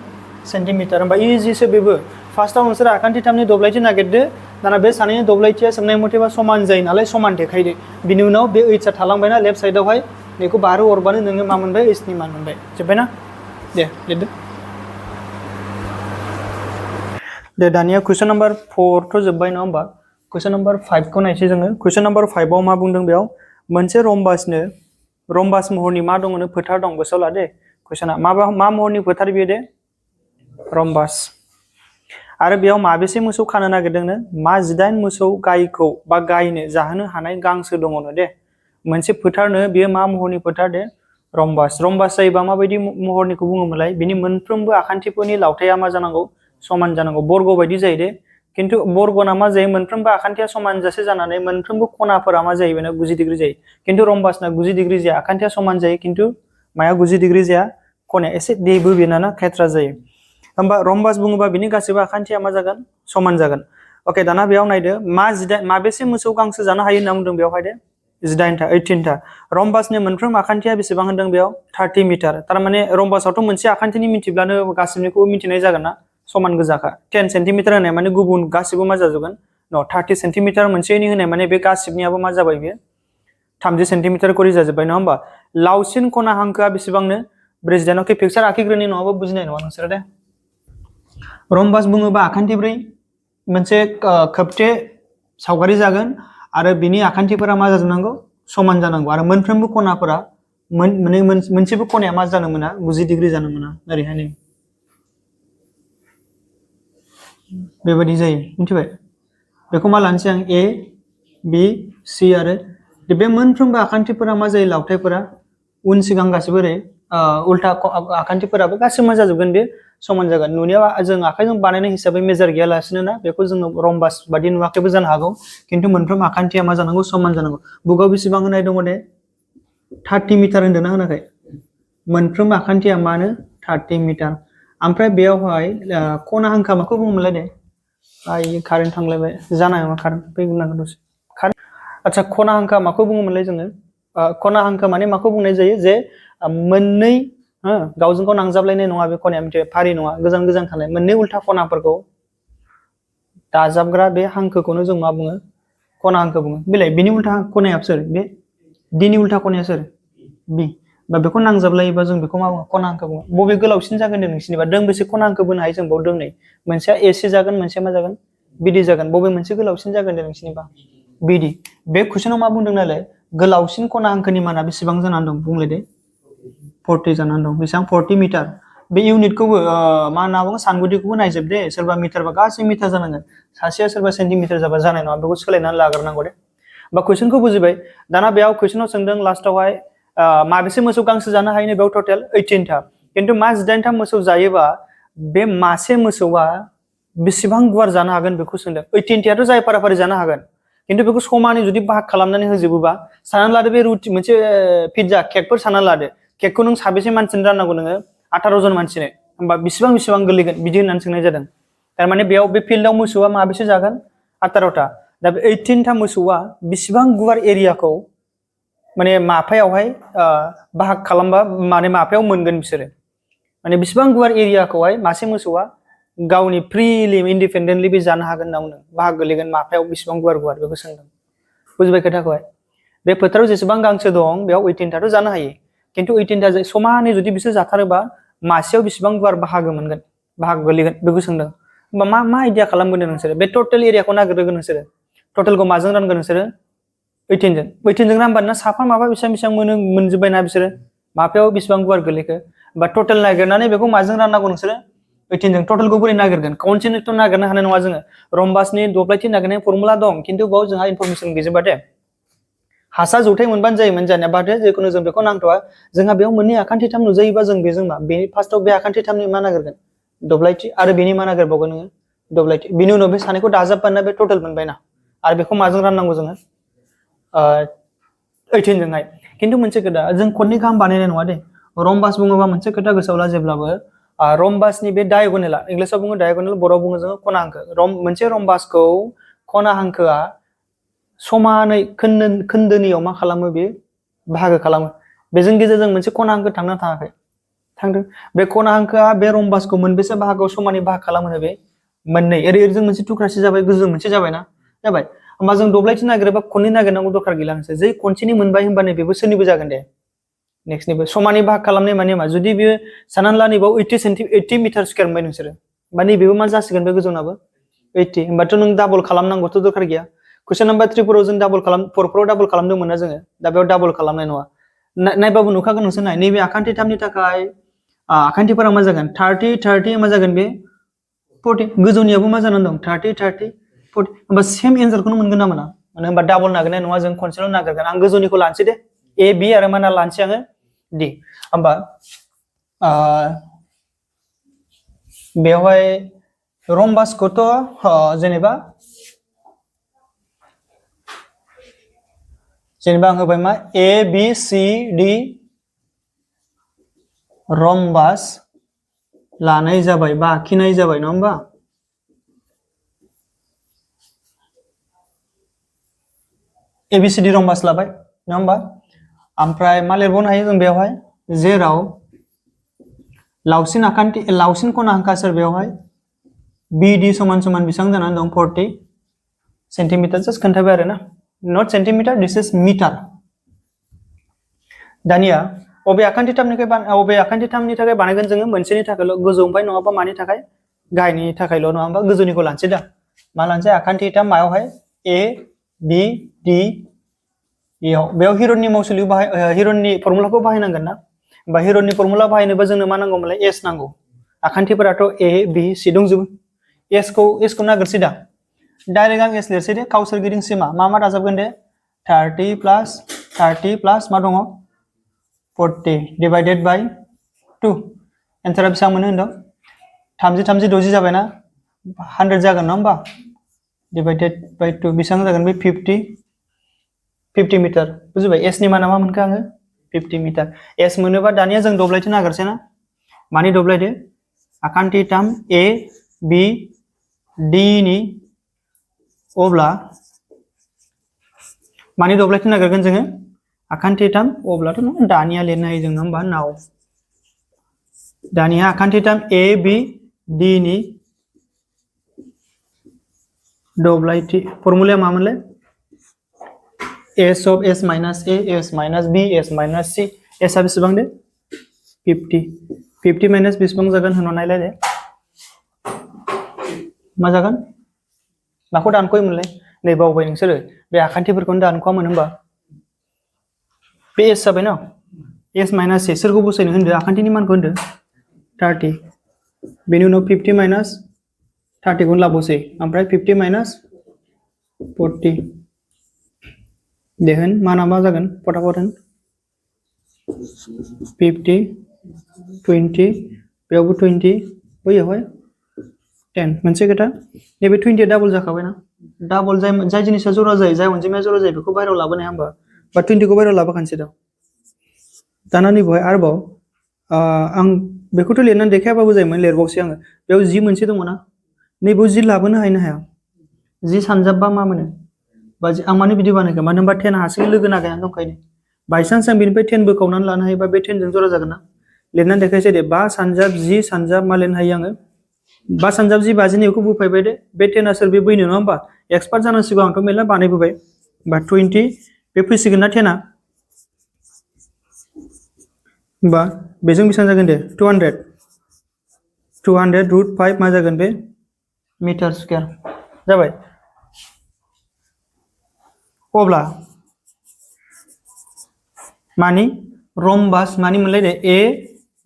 S1: सेन्टिमिटार होमबा इजिसो बेबो फार्स्टआव नोंसोर आखान्थि 3 नि दब्लायथि नागिरदो दाना बे सानैनि दब्लायथिया सोंनाय मथेबा समान जायो नालाय समान देखायदो बिनि उनाव बे ओइसा थालांबायना लेफ्ट साइडआवहाय बेखौ बारो हरबानो नोङो मा मोनबाय ओइसनि मान मोनबाय जोब्बायना दे लिरदो दे दानिया क्वेश्चन नम्बर 4 थ' जोब्बाय नङा होमबा क्वेश्चन नम्बर 5 खौ नायसै जोङो क्वेश्चन नम्बर 5 आव मा बुंदों बेयाव मोनसे रम्बास महरनि मा दङनो फोथार दं गोसोआव ला दे क्वेश्चना मा महरनि फोथार बियो दे रम्बास आरो बेयाव माबेसे मोसौ खानो नागिरदोंनो मा 18 मोसौ गायखौ बा गायनो जाहोनो हानाय गांसो दङनो दे मोनसे फोथारनो बियो मा महरनि फोथार दे रम्बास जायोबा माबायदि महरनिखौ बुङोमोनलाय बिनि मोनफ्रोमबो आखान्थिफोरनि लावथाया मा जानांगौ समान जानांगौ बर्ग बायदि जायो दे किन्तु बर्गना मा जायो मोनफ्रोमबो आखान्थिया समान जासे जानानै मोनफ्रोमबो खनाफोरा मा जायो बेना 90 डिग्री जायो किन्तु रम्बासना 90 डिग्री जाया आखान्थिया समान जायो किन्तु माया 90 डिग्री जाया खनाया एसे देबो बेना खेथ्रा जायो होमबा रम्बास बुङोबा बिनि गासैबो आखान्थिया मा जागोन समान जागोन ओके दाना बेयाव नायदो माबेसे मोसौ गांसो जानो हायो होनना बुंदों बेयावहाय दे 18 था रम्बासनि मोनफ्रोम आखान्थिया बेसेबां होनदों बेयाव 30 मिटार थारमाने रम्बासावथ' मोनसे आखान्थिनि मिथिब्लानो गासिबनिखौबो मिथिनाय जागोन ना समान गोजाखा 10 सेन्टिमिटार होनाय माने गुबुन गासिबो मा जाजोबगोन न 30 सेन्टिमिटार मोनसेनि होनाय माने बे गासिबनियाबो मा जाबाय बेयो 30 सेन्टिमिटार करि जाजोबबाय नङा होमबा लावसिन खना हांखोआ बेसेबांनो 40 अके पिक्सार आखिग्रोनि नङाबा बुजिनाय नङा नोंसोर दे रम्बास बुङोबा आखान्थि 4 मोनसे खोबथे सावगारि जागोन आरो बिनि आखान्थिफोरा मा जाजोबनांगौ समान जानांगौ आरो मोनफ्रोमबो खनाफोरा मोनसेबो खनाया मा जानो मोना 90 डिग्री जानो मोना ओरैहाय नै बेबायदि जायो मिथिबाय बेखौ मा लानोसै आं ए बी सी आरो बे मोनफ्रोमबो आखान्थिफोरा मा जायो लावथायफोरा उन सिगां गासिबो ओरै उल्टा आखान्थिफोराबो गासिबो मा जाजोबगोन बे समान जागोन नुनायाव जों आखाइजों बानायनाय हिसाबै मेजार गैयालासिनो ना बेखौ जोङो रम्बास बादि नुवाखैबो जानो हागौ किन्तु मोनफ्रोम आखान्थिया मा जानांगौ समान जानांगौ बुकआव बेसेबां होनाय दङ दे 30 मिटार होनदोंना होनाखै मोनफ्रोम आखान्थिया मानो 30 मिटार ओमफ्राय बेयावहाय खना हांखोआ माखौ बुङोमोनलाय दे कारेन्ट थांलायबाय जानाय नङा कारेन्ट फैगोन दसे आच्छा खना हांखोआ माखौ बुङोमोनलाय जोङो खना हांखो माने माखौ बुंनाय जायो जे मोननै गावजों गाव नांजाबलायनाय नङा बे खनाया मिथिबाय फारि नङा गोजान गोजान थानाय मोननै उल्था खनाफोरखौ दाजाबग्रा बे हांखोखौनो जों मा बुङो खना हांखो बुङो बेलाय बिनि उल्था खनाया सोर बे डिनि उल्था खनाया सोर बी बा बेखौ नांजाबलायोबा जों बेखौ मा बुङो खना हांखो बुङो बबे गोलावसिन जागोन दे नोंसिनिबा दोंबेसे खना हांखो बोनो हायो जों बाव दोंनै मोनसेया एसी जागोन मोनसेया मा जागोन बीडी जागोन बबे मोनसे गोलावसिन जागोन दे नोंसिनिबा बीडी बे कुइसनाव मा बुंदों नालाय गोलावसिन खना हांखोनि माना बेसेबां जानानै दं बुंलाय दे 40 जानानै दं बेसेबां 40 मिटार बे इउनिटखौबो मा होनना बुङो सानगुदिखौबो नायजोब दे सोरबा मिटारबा गासै मिटार जानांगोन सासेया सोरबा सेन्टिमिटार जाबा जानाय नङा बेखौ सोलायनानै लाग्रोनांगौ दे बा कुइसनखौ बुजिबाय दाना बेयाव कुइसनाव सोंदों लास्टआवहाय माबेसे मोसौ गांसो जानो हायो बेयाव टोटेल 18 था किन्तु मा 18 था मोसौ जायोबा बे मासे मोसौआ बेसेबां गुवार जानो हागोन बेखौ सोंदों 18 थायाथ' जाय फाराफारि जानो हागोन किन्तु बेखौ समानै जुदि बाहाग खालामनानै होजोबोबा साननानै लादो बे रुटि मोनसे पिज्जा केकफोर साननानै लादो केकखौ नों साबेसे मानसिनो राननांगौ नोङो 18 जन मानसिनो होमबा बेसेबां गोलैगोन बिदि होननानै सोंनाय जादों थारमाने बेयाव बे फिल्डआव मोसौआ माबेसे जागोन 18 था दा बे 18 था मोसौआ बेसेबां गुवार एरियाखौ माने माफायावहाय बाहाग खालामबा माने माफायाव मोनगोन बिसोरो माने बेसेबां गुवार एरियाखौहाय मासे मोसौआ गावनि फ्रिलि इन्डिपेन्डेन्टलि बे जानो हागोन होनना बुंदों बाहाग गोलैगोन माफायाव बेसेबां गुवार बेखौ सोंदों बुजिबाय खोथाखौहाय बे फोथाराव जेसेबां गांसो दं बेयाव 18 थाथ' जानो हायो किन्तु 18 था समानै जुदि बिसोर जाथारोबा मासेयाव बेसेबां गुवार बाहागो मोनगोन बाहाग गोलैगोन बेखौ सोंदों होमबा मा आइडिया खालामगोन नोंसोरो बे टटेल एरियाखौ नागिरगोन नोंसोरो टटेलखौ माजों रानगोन नोंसोरो 18 जों रानबानो साफा माबा बेसेबां मोनजोब्बायना बिसोरो माफायाव बेसेबां गुवार गोलैखो बा टटेल नागिरनानै बेखौ माजों राननांगौ नोंसोरो 18 जों टटेलखौ बोरै नागिरगोन खनसेनोथ' नागिरनो हानाय नङा जोङो रम्बासनि दब्लायथि नागिरनाय फर्मुला दं खिन्थु बाव जोंहा इनफरमेसन गैजोबा दे हासा जौथाइ मोनबानो जायोमोन जानाया बादे जिखुनु जों बेखौ नांथ'आ जोंहा बेयाव मोननै आखान्थिथाम नुजायोबा जों बेजों मा बे फार्स्टआव बे आखान्थिथामनि मा नागिरगोन दब्लायथि आरो बेनि मा नागिरबावगोन नोङो दब्लायथि बिनि उनाव बे सानैखौ दाजाबबानो बे टटेल मोनबायना आरो बेखौ माजों राननांगौ जोङो 18 जोंहाय खिन्थु मोनसे खोथा जों खननै गाहाम बानायनाय नङा दे रम्बास बुङोबा मोनसे खोथा गोसोआव ला जेब्लाबो रम्बासनि बे डायगनेला इंलिसाव बुङो डायगनेल बर'आव बुङो जोङो खना हांखो मोनसे रम्बासखौ खना हांखोआ समानै खोन्दोनियाव मा खालामो बे बाहागो खालामो बेजों गेजेरजों मोनसे खना हांखो थांना थाङाखै थांदों बे खना हांखोआ बे रम्बासखौ मोनबेसे बाहागोआव समानै बाहागो खालामो बे मोननै ओरै ओरैजों मोनसे थुख्रासे जाबाय गोजौजों मोनसे जाबायना जाबाय होमबा जों दब्लायथि नागिरोबा खननै नागिरनांगौ दरखार गैला नोंसोर जै खनसेनि मोनबाय होनबानो बेबो सोरनिबो जागोन दे नेक्स्टनिबो समानै बाहाग खालामनाय माने मा जुदि बेयो साननानै ला नैबाव 80 मिटार स्कुवार मोनबाय नोंसोरो होमबा नैबेबो मा जासिगोन बे गोजौनाबो 80 होमबाथ' नों डाबल खालामनांगौथ' दरखार गैया कुइसन नाम्बार 3 फोराव जों डाबल खालाम 4 फोराव डाबल खालामदोंमोन ना जोङो दा बेयाव डाबल खालामनाय नङा नायबाबो नुखागोन नोंसोर नाय नैबे आखान्थिथामनि थाखाय आखान्थिफोरा मा जागोन 30 मा जागोन बे 40 गोजौनियाबो मा जानानै दं 30 40 होमबा सेम एन्सारखौनो मोनगोन ना मोना मानो होनबा डाबल नागिरनाय नङा जों खनसेल' नागिरगोन आं गोजौनिखौ लानोसै दे ए बि आरो मा लानोसै आङो डि होमबा बेवहाय रम्बासखौथ' जेनेबा आं होबाय मा ए बि सि डि रम्बास लानाय जाबाय बा आखिनाय जाबाय नङा होमबा एबिसिडि रम्बास लाबाय नङा होमबा ओमफ्राय मा लिरबावनो हायो जों बेवहाय जेराव लावसिन खना हांखोआ सोर बेवहाय बिडि समान समान बेसेबां जानानै दं 40 सेन्टिमिटार जास्ट खोन्थाबाय आरो ना नट सेन्टिमिटार दिस इज मिटार दानिया अबे आखान्थिथामनि थाखाय बानायगोन जोङो मोनसेनि थाखायल' गोजौ ओमफ्राय नङाबा मानि थाखाय गाहायनि थाखायल' नङा होमबा गोजौनिखौ लानोसै दा मा लानोसै आखान्थिथाम मायावहाय ए बि डि इयाव बेयाव हिरननि मावसुलिखौ हिरननि फर्मुलाखौ बाहायनांगोन ना होमबा हिरननि फर्मुला बाहायनोबा जोंनो मा नांगौमोनलाय एस नांगौ आखान्थिफोराथ' ए बि सि दंजोबो एसखौ नागिरसै दा डाइरेक्ट आं एस लिरसै दे काउसोरगिदिं सिमा मा दाजाबगोन दे 30 प्लास मा दङ 40 डिवाइडेड बाय 2 एन्सारा बेसेबां मोनो होनदों 30 60 जाबायना 100 जागोन नङा होमबा डिवाइडेड बाय 2 बेसेबां जागोन बे 50 मिटार बुजिबाय एसनि माना मा मोनखो आङो 50 मिटार एस मोनोबा दानिया जों दब्लायथि नागिरसै ना मानि दब्लायथि आखान्थिथाम ए बि डि नि अब्ला मानि दब्लायथि नागिरगोन जोङो आखान्थिथाम अब्लाथ' दानिया लिरनो हायो जों नङा होमबा नाव दानिया आखान्थिथाम ए बि डि नि दब्लायथि फर्मुलाया मामोनलाय S of S minus A S minus B S minus C एसआ बेसेबां दे 50 माइनास बेसेबां जागोन होनो नायलाय दे मा जागोन माखौ दानख'योमोनलाय नै बावबाय नोंसोरो बे आखान्थिफोरखौनो दानख'आमोन होमबा बे एस जाबाय ना एस माइनास ए सोरखौ बसायनो होनदो आखान्थिनि मानखौ होनदो 30 बेनि उनाव 50 माइनास 30 खौनो लाबोसै ओमफ्राय 50 माइनास 40 देहोन माना मा जागोन फटाफट होन 50 20 बेयावबो 20 बैयावहाय 10 मोनसे खोथा नैबे 20 डाबल जाखाबायना डाबल जाय जिनिसा जरा जायो जाय अनजिमाया जरा जायो बेखौ बाहेरायाव लाबोनो हाया होमबा बा 20 खौ बाहेरायाव लाबोखानोसै दा दाना नैबेहाय आरोबाव आं बेखौथ' लिरनानै देखायाबाबो जायोमोन लिरबावसै आङो बेयाव जि मोनसे दङ ना नैबेयाव जि लाबोनो हाया जि सानजाबबा मा मोनो बा आं मानो बिदि बानायखो मानो होनबा 10 हारसिङै लोगो नागायनानै दंखायो बायसान्स आं बेनिफ्राय 10 बोखावनानै लानो हायोबा बे 10 जों जरा जागोन ना लिरनानै देखायसै दे 5 सानजाब 10 सानजाब मा लिरनो हायो आङो 5 सानजाब 10 बाजिनि बेखौ बोफायबाय दे बे 10 सोर बे बैनो नङा होमबा एक्सपार्ट जानांसिगौ आंथ' मेरला बानायबोबाय बा 20 बे फैसिगोन ना 10 होमबा बेजों बेसेबां जागोन दे 200 रुट 5 मा जागोन बे मिटार स्कुवार जाबाय अब्ला मानि रम्बास मानि मोनलाय दे ए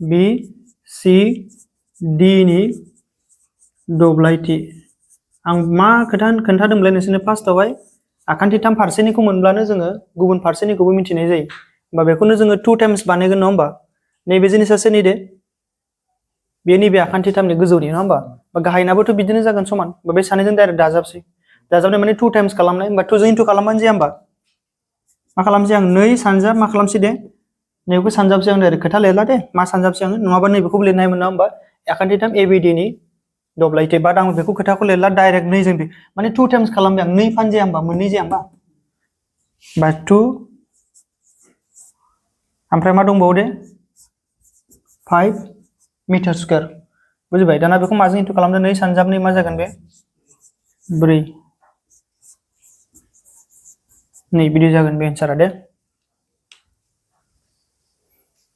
S1: बि सि D नि दब्लायथि आं मा खोन्थादोंमोनलाय नोंसोरनो फार्स्टआवहाय आखान्थिथाम फारसेनिखौ मोनब्लानो जोङो गुबुन फारसेनिखौबो मिथिनाय जायो होमबा बेखौनो जोङो 2 टाइम्स बानायगोन नङा होमबा नैबे जिनिसा सोरनि दे बे नैबे आखान्थिथामनि गोजौनि नङा होमबा बा गाहायनाबोथ' बिदिनो जागोन समान बा बे सानैजों डाइरेक्ट दाजाबनाय माने 2 टाइम्स खालामनाय होमबा 2 जों इन्टु खालामबानो जाया होमबा मा खालामसै आं 2 सानजाब मा खालामसै दे नैबेखौ सानजाबसै आं डाइरेक्ट खोथा लिरला दे मा सानजाबसै आङो नङाबा नैबेखौबो लिरनो हायोमोन ना होमबा आखान्थिथाम ABD नि दब्लायथि बाट आं बेखौ खोथाखौ लिरला डाइरेक्ट 2 जों माने 2 टाइम्स खालामबाय आं 2 फान जाया होमबा मोननै जाया होमबा बा 2 ओमफ्राय मा दंबावो दे 5 मिटार स्क्वायर बुजिबाय दाना बेखौ माजों इन्टु खालामदों 2 सानजाबनै मा जागोन बे 4 नै बिदि जागोन बे एन्सारा दे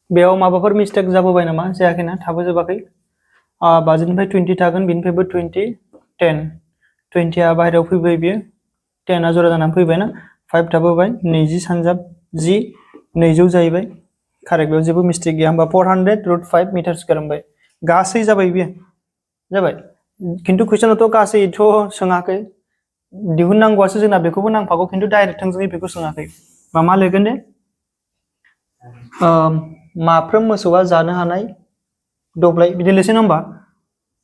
S1: बेयाव माबाफोर मिस्टेक जाबोबाय नामा जायाखैना थाबोजोबाखै 50 निफ्राय 20 थागोन बिनिफ्रायबो 20 10 20 आ बाहेरायाव फैबाय बियो 10 आ जरा जानानै फैबाय ना 5 थाबोबाय 20 सानजाब 10 200 जाहैबाय कारेक्ट बेयाव जेबो मिस्टेक गैया होमबा 400√5 मिटार स्क्वायर होनबाय गासै जाबाय बियो जाबाय खिन्थु कुइसनावथ' गासैथ' सोङाखै दिहुननांगौआसो जोंना बेखौबो नांफागौ खिन्थु डाइरेक्ट थोंजोङै बेखौ सोङाखै मा लिरगोन दे माफ्रोम मोसौआ जानो हानाय दब्लाय बिदि लिरसै नङा होमबा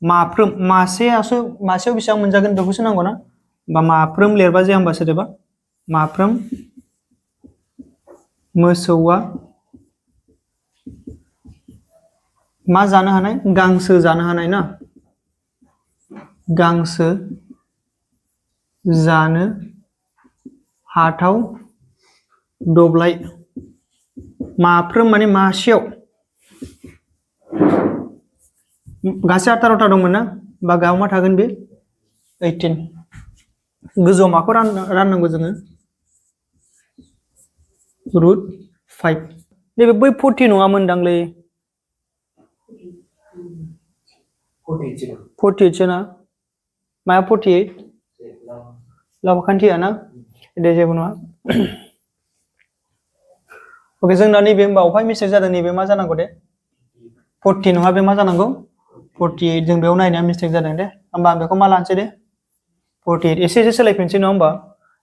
S1: माफ्रोम मासेयाव बेसेबां मोनजागोन बेखौसो नांगौ ना बा माफ्रोम लिरबा जाया होमबा सोदोबा माफ्रोम मोसौआ मा जानो हानाय गांसो जानो हानाय ना गांसो जानो हाथाव दब्लाय माफ्रोम माने मासेयाव गासै 18टा दंमोन ना बा गाहायाव मा थागोन बे 18 गोजौआव माखौ राननांगौ जोङो √5 नैबे बै 40 नङामोनदांलै 48 सो ना माया 48 लावखान्थिया ना दे जेबो नङा ओके जोंना नैबे होमबा अफाय मिस्टेक जादों नैबे मा जानांगौ दे 40 नङा बे मा जानांगौ 48 जों बेयाव नायनाया मिस्टेक जादों दे होमबा आं बेखौ मा लानोसै दे 48 एसे सोलायफिनसै नङा होमबा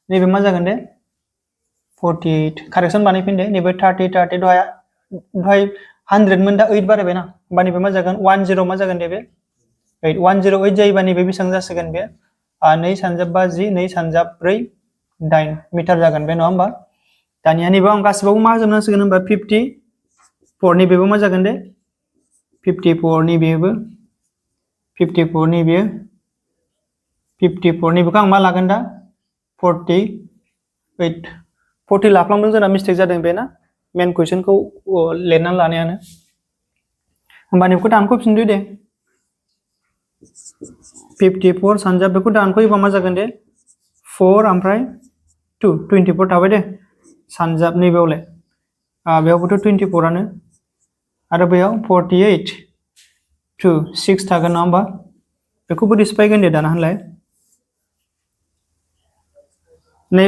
S1: नैबे मा जागोन दे 48 कारेक्सन बानायफिन दे नैबे 30 दहाय 100 मोन दा 8 बारायबायना होमबा नैबे मा जागोन 10 मा जागोन दे बे 8 108 जायोबा नैबे बेसेबां जासिगोन बे 2 सानजाब 5 10 2 सानजाब 4 8 मिटार जागोन बे नङा होमबा दानिया नैबे आं गासिबावबो मा जोबनांसिगोन होमबा 54 नैबेबो मा जागोन दे 54 नैबेबो 54 नैबे 54 नैबेखौ आं मा लागोन दा 48 40 लाफ्लांदों जोंना मिस्टेक जादों बे ना मेन कुइसनखौ लिरनानै लानायानो होमबा नैबेखौ दानख'फिनदो दे 54 सानजाब बेखौ दानख'योबा मा जागोन दे 4 ओमफ्राय 2 24 थाबाय दे सानजाब नैबेयावलाय बेयावबोथ' 24 आरो बेयाव 48 2 6 थागोन नङा होमबा बेखौ बोरै सिफायगोन दे दाना होनलाय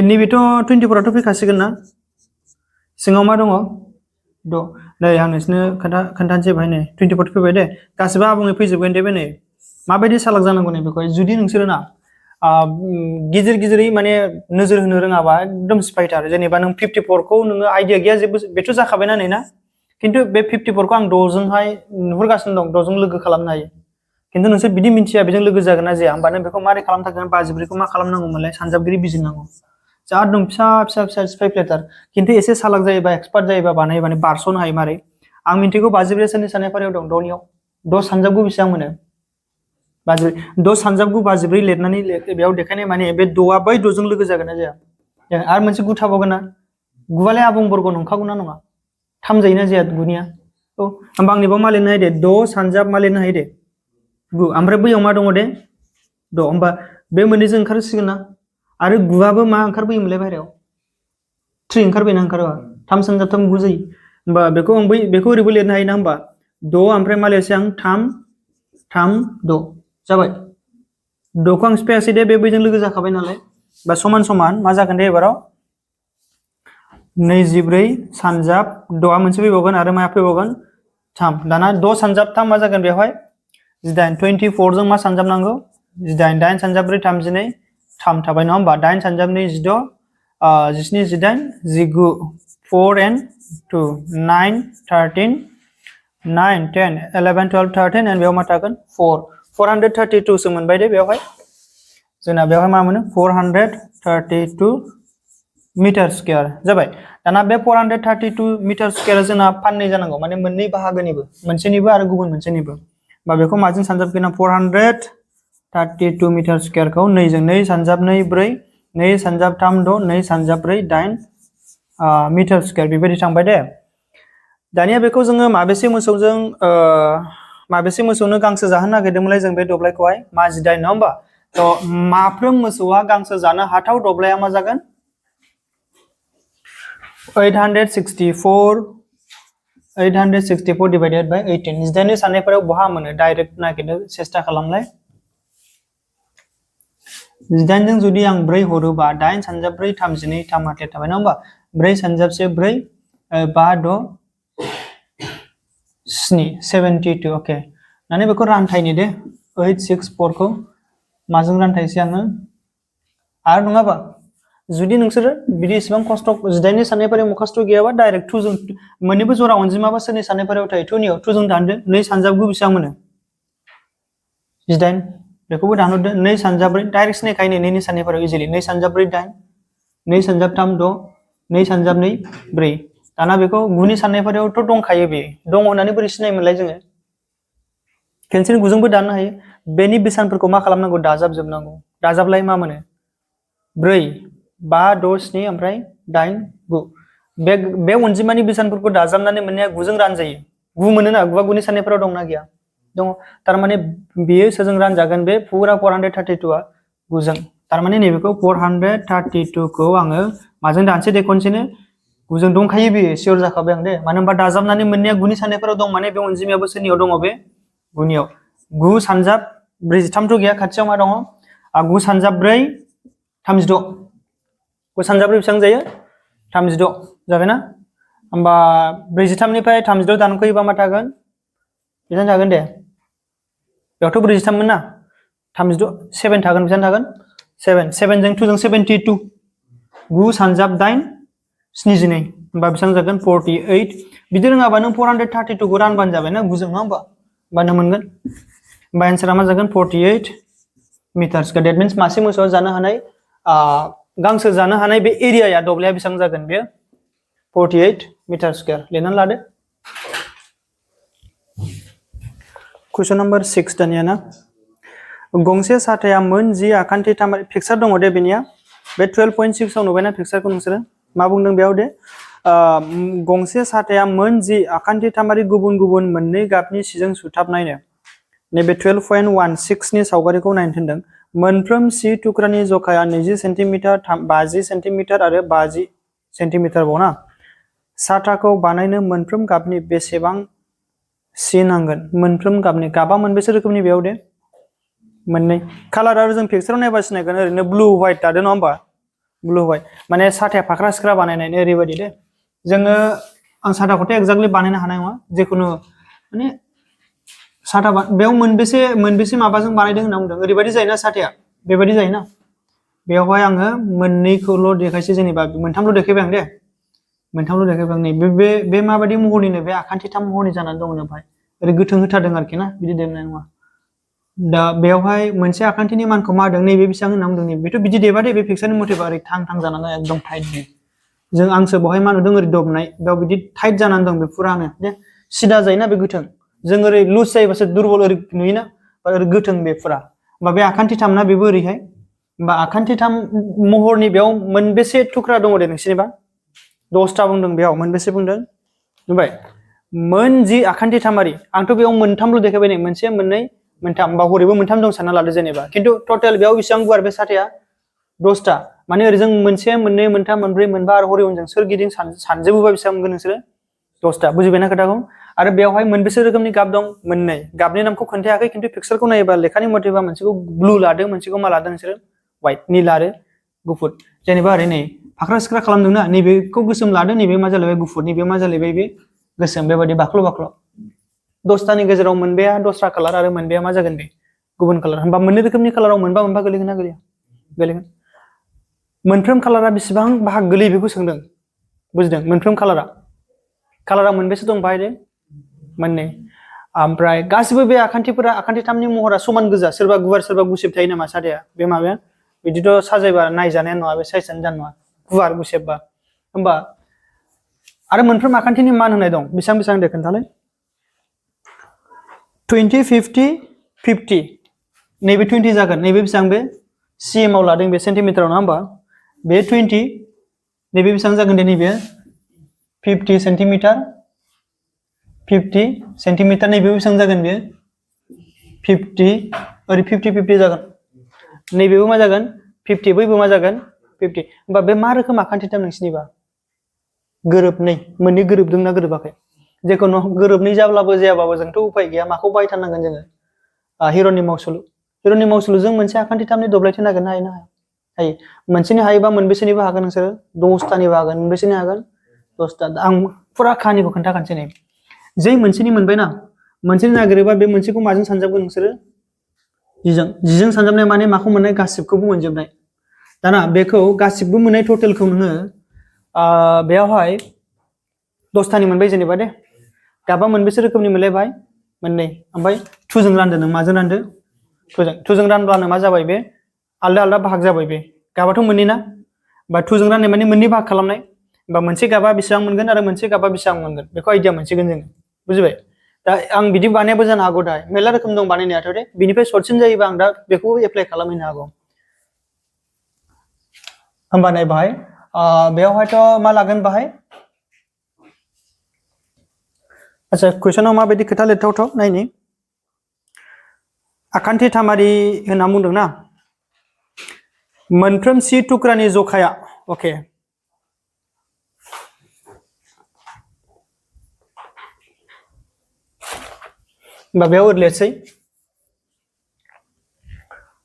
S1: नैबेथ' 24 फैखासिगोन ना सिङाव मा दङ 6 नै आं नोंसोरनो खोन्थानोसै बेहाय नै 24 फैबाय दे गासिबो आबुङै फैजोबगोन दे बे नै माबायदि सालाक जानांगौ नै बेखौहाय जुदि नोंसोरो ना गिदिरै माने नोजोर होनो रोङाबा एकदम सिफायथार जेनेबा नों 54 खौ नोङो आइडिया गैया जेबो बेथ' जाखाबायना नै ना खिन्थु बे 54 खौ आं 6 जोंहाय नुहुरगासिनो दं 6 जों लोगो खालामनो हायो खिन्थु नोंसोर बिदि मिन्थिया बेजों लोगो जागोन ना जाया होमबा नों बेखौ मारै खालामथारगोन 54 खौ मा खालामनांगौमोनलाय सानजाबगिरि बिजिरनांगौ जा दं फिसा सिफायफ्लेथार खिन्थु एसे सालाक जायोबा एक्सपार्ट जायोबा बानाय माने बारस'नो हायो मारै आं मिन्थिगौ 54 सोरनि साननाय फारियाव दं 6नियाव 6 सानजाबगु बेसेबां मोनो 6 सानजाबगु 54 लिरनानै बेयाव देखायनाय माने बे 6आ बै 6 जों लोगो जागोन ना जाया आरो मोनसे 9 थाबावगोन ना 9आलाय आबुं बर्ग नंखागौ ना नङा 3 जायोना जाया 9निया औ होमबा आंनि बाव मा लिरनो हायो दे 6 सानजाब मा लिरनो हायो दे 9 ओमफ्राय बैयाव मा दङ दे 6 होमबा बे मोननैजों ओंखारसिगोन ना आरो 9आबो मा ओंखारबोयोमोनलाय बाहेरायाव 3 ओंखारबायना ओंखारोबा 3 सानजाब 3 9 जायो होमबा बेखौ आं बेखौ ओरैबो लिरनो हायो ना होमबा 6 ओमफ्राय मा लिरसै आं 3 6 जाबाय 6खौ आं सिफायासै दे बे बैजों लोगो जाखाबाय नालाय बा समान समान मा जागोन दे एबाराव 24 सानजाब 6आ मोनसे फैबावगोन आरो माया फैबावगोन 3 दाना 6 सानजाब 3 मा जागोन बेवहाय जिदाइन 24 जों मा सानजाबनांगौ जिदाइन दाइन सानजाब्रै 32 3 थाबाय नङा होमबा 8 सानजाबनै 16 17 18 19 4 and 2 9 13 9 10 11 12 13 and बेयाव मा थागोन 4 432 सो मोनबाय दे बेयावहाय जोंना बेयावहाय मा मोनो 432 मीटर स्क्वायर जाबाय दाना बे 432 मीटर स्क्वायर जोंना फाननै जानांगौ माने मोननै बाहागोनिबो मोनसेनिबो आरो गुबुन मोनसेनिबो बा बेखौ माजों सानजाबगोन 432 मीटर स्क्वायर खौ 2 जों 2 सानजाब 2 4 2 सानजाब 3 6 2 सानजाब 4 8 मीटर स्क्वायर बेबायदि थांबाय दे दानिया बेखौ जोङो माबेसे मोसौनो गांसो जाहोनो नागिरदोंमोनलाय जों बे दब्लायखौहाय मा 18 नङा होमबा तो माफ्रोम मोसौआ गांसो जानो हाथाव दब्लाया मा जागोन 864 divided by 18 जिदाइननि साननायफोराव बहा मोनो डाइरेक्ट नागिरनो सेस्था खालामलाय जिदाइनजों जुदि आं 4 हरोबा 8 सानजाब 4 32 3 हाथले थाबाय नङा होमबा 4 सानजाब 4 5 6 7 72 ओके नानै बेखौ रानथायनि दे 864 खौ माजों रानथायसै आङो आरो नङाबा जुदि नोंसोरो बिदि इसेबां खस्थ जिदाइननि साननायफोराव खस्थ गैयाबा डाइरेक्ट 2 जों मोननैबो जरा अनजिमाबा सोरनि साननायफोराव थायो 2 नियाव 2 जों दानदो 2 सानजाब 9 बेसेबां मोनो 18 बेखौबो दानहरदो 2 सानजाब 4 डाइरेक्ट सिनायखायो 2 नि साननायफोराव इजिलि 2 सानजाब 4 8 2 सानजाब 3 6 2 सानजाब 2 4 दाना बेखौ 9 नि साननायफोरावथ' दंखायो बे दङ होननानै बोरै सिनायमोनलाय जोङो केन्सेल 9 जोंबो दाननो हायो बेनि बेसानफोरखौ मा खालामनांगौ दाजाबजोबनांगौ दाजाबलाय मा मोनो 4 5 6 7 ओमफ्राय 8 9 बे अनजिमानि बेसानफोरखौ दाजाबनानै मोननाया 9 जों रानजायो 9 मोनोना 9 9 नि साननायफोराव दंना गैया दङ तारमाने बेयो सोरजों रानजागोन बे पुरा 432 आ 9 जों तारमाने नैबेखौ 432 खौ आङो माजों दानसे दे खनसेनो 9 जों दंखायो बेयो सियर जाखाबाय आं दे मानो होनबा दाजाबनानै मोननाया 9 नि साननायफोराव दं माने बे अनजिमायाबो सोरनियाव दङ बे 9 नियाव 9 सानजाब 43 थ' गैया खाथियाव मा दङ 9 सानजाब 4 36 9 सानजाब 4 बेसेबां जायो 36 जाबायना होमबा 43 निफ्राय 36 दानख'योबा मा थागोन बेसेबां थागोन दे बेयावथ' 43 मोन ना 36 7 थागोन बेसेबां थागोन 7 जों 2 जों 72 9 सानजाब 8 72 होमबा बेसेबां जागोन 48 बिदि रोङाबा नों 432 खौ रानबानो जाबाय ना 9 जों नङा होमबा होमबानो मोनगोन होमबा एन्सारा मा जागोन 48 मिटार्स दैट मिन्स मासे मोसौआ जानो हानाय गांसो जानो हानाय बे एरियाया दब्लाया बेसेबां जागोन बे 48 मिटार स्क्वायर लिरनानै लादो क्वेश्चन नम्बर 6 दानिया ना गंसे साथाया मोन 10 आखान्थि थामारि फिक्सार दङ दे बेनिया बे 12.6 आव नुबायना फिक्सारखौ नोंसोरो मा बुंदों बेयाव दे गंसे साथाया मोन 10 आखान्थि थामारि गुबुन गुबुन मोननै गाबनि सिजों सुथाबनायनो नैबे 12.16 नि सावगारिखौ नायनो थिनदों मोनफ्रोम सि टुक्रानि जखाया 20 सेन्टिमिटार 50 सेन्टिमिटार आरो 50 सेन्टिमिटार बावना साथाखौ बानायनो मोनफ्रोम गाबनि बेसेबां सि नांगोन मोनफ्रोम गाबनि गाबा मोनबेसे रोखोमनि बेयाव दे मोननै कालार आरो जों पिक्चाराव नायबा सिनायगोन ओरैनो ब्लु व्हाइट दादो नङा होमबा ब्लु व्हाइट माने साथाया फाख्रा सिख्रा बानायनाय ओरैबायदि दे जोङो आं साथाखौथ' एक्जाक्टलि बानायनो हानाय नङा जेखुनु माने साथा बेयाव मोनबेसे माबाजों बानायदों होनना बुंदों ओरैबायदि जायोना साथाया बेबायदि जायोना बेयावहाय आङो मोननैखौल' देखायसै जेनेबा मोनथामल' देखायबाय आं दे मोनथामल' देखायबाय आं नै बे माबायदि महरनिनो बे आखान्थिथाम महरनि जानानै दङ ओमफ्राय ओरै गोथों होथारदों आरोखि ना बिदि देनाय नङा दा बेयावहाय मोनसे आखान्थिनि मानखौ मा होदों नैबे बेसेबां होनना बुंदों नैबेथ' बिदि देबा दे बे पिक्चारनि मथेबा ओरै थां जानानै एकदम टाइट जों आंसो बहाय मा नुदों ओरै दबनाय बेयाव बिदि टाइट जानानै दं बे फुरानो दे सिदा जायोना बे गोथों जों ओरै लुज जायोबासो दुरबल ओरै नुयोना ओरै गोथों बे फुरा होमबा बे आखान्थिथामना बेबो ओरैहाय होमबा आखान्थिथाम महरनि बेयाव मोनबेसे थुख्रा दङ दे नोंसिनिबा 10टा बुंदों बेयाव मोनबेसे बुंदों नुबाय मोन 10 आखान्थिथामारि आंथ' बेयाव मोनथामल' देखायबाय नै मोनसे मोननै मोनथाम बा हरैबो मोनथाम दं सानना लादो जेनेबा खिन्थु टटेल बेयाव बेसेबां गुवार बे साथाया 10टा माने ओरै जों मोनसे मोननै मोनथाम मोनब्रै मोनबा आरो हरै उनजों सोरगिदिं सानजोबोबा बेसेबां मोनगोन नोंसोरो 10टा बुजिबायना खोथाखौ आरो बेयावहाय मोनबेसे रोखोमनि गाब दं मोननै गाबनि नामखौ खोन्थायाखै खिन्थु पिक्चारखौ नायोबा लेखानि मथेबा मोनसेखौ ब्लु लादों मोनसेखौ मा लादों नोंसोरो व्हाइट निला आरो गुफुर जेनेबा ओरै नै फाख्रा सिख्रा खालामदोंना नैबेखौ गोसोम लादों नैबे मा जालायबाय गुफुर नैबे मा जालायबाय बे गोसोम बेबायदि बाख्ल' 10तानि गेजेराव मोनबाया दस्रा कालार आरो मोनबाया मा जागोन बे गुबुन कालार होनबा मोननै रोखोमनि कालाराव मोनबा गोलैगोन ना गोलैया गोलैगोन मोनफ्रोम कालारा बेसेबां बाहाग गोलैयो बेखौ सोंदों बुजिदों मोनफ्रोम कालारा मोनबेसे दं बाहाय दे मोननै ओमफ्राय गासिबो बे आखान्थिथामनि महरा समान गोजा सोरबा गुवार सोरबा गुसेब थायो नामा सादाया बे माबाया बिदिथ' साजायबा नायजानाय नङा बे साइजआनो जानाय नङा गुवार गुसेबबा होमबा आरो मोनफ्रोम आखान्थिनि मान होनाय दं बेसेबां दे खोन्थालाय 20 50 50 नैबे 20 जागोन नैबे बेसेबां बे cm आव लादों बे सेन्टिमिटाराव नङा होमबा बे 20 नैबे बेसेबां जागोन दे नैबे 50 सेन्टिमिटार 50 सेन्टिमिटार नैबे बेसेबां जागोन बे 50 ओरै 50 50 जागोन नैबेबो मा जागोन 50 बैबो मा जागोन 50 होमबा बे मा रोखोम आखान्थिथाम नोंसिनिबा गोरोबनै मोननै गोरोबदोंना गोरोबाखै जेखुनु गोरोबनै जाब्लाबो जायाबाबो जोंथ' उपाय गैया माखौ बाहायथारनांगोन जोङो हिरननि मावसुलुजों मोनसे आखान्थिथामनि दब्लायथि नागिरनो हायो ना हायो मोनसेनि हायोबा मोनबेसेनिबो हागोन नोंसोरो 10तानिबो हागोन मोनबेसेनि हागोन 10ता आं फुरा खाहानिखौ खोन्थाखानोसै नै जै मोनसेनि मोनबायना मोनसेनि नागिरोबा बे मोनसेखौ माजों सानजाबगोन नोंसोरो जिजों सानजाबनाय माने माखौ मोननाय गासिबखौबो मोनजोबनाय दाना बेखौ गासिबो मोननाय टटेलखौ नोङो बेयावहाय 10तानि मोनबाय जेनेबा दे गाबा मोनबेसे रोखोमनि मोनलाय बाहाय मोननै ओमफ्राय 2 जों रानदो नों माजों रानदो 2 जों रानब्लानो मा जाबाय बे आलदा आलदा बाहाग जाबाय बे गाबाथ' मोननै ना बा 2 जों राननाय माने मोननै बाहाग खालामनाय बा मोनसे गाबा बेसेबां मोनगोन आरो मोनसे गाबा बेसेबां मोनगोन बेखौ आइडिया मोनसिगोन जोङो बुजिबाय दा आं बिदि बानायाबो जानो हागौ दा मेरला रोखोम दं बानायनायाथ' दे बिनिफ्राय सर्टसिन जायोबा आं दा बेखौ एप्लाइ खालामहैनो हागौ होमबा नाय बाहाय बेयावहायथ' मा लागोन बाहाय आच्छा कुइसनाव माबायदि खोथा लिरथावथाव नायनि आखान्थिथामारि होनना बुंदों ना मोनफ्रोम सि थुख्रानि जखाया अके होमबा बेयाव ओरै लिरसै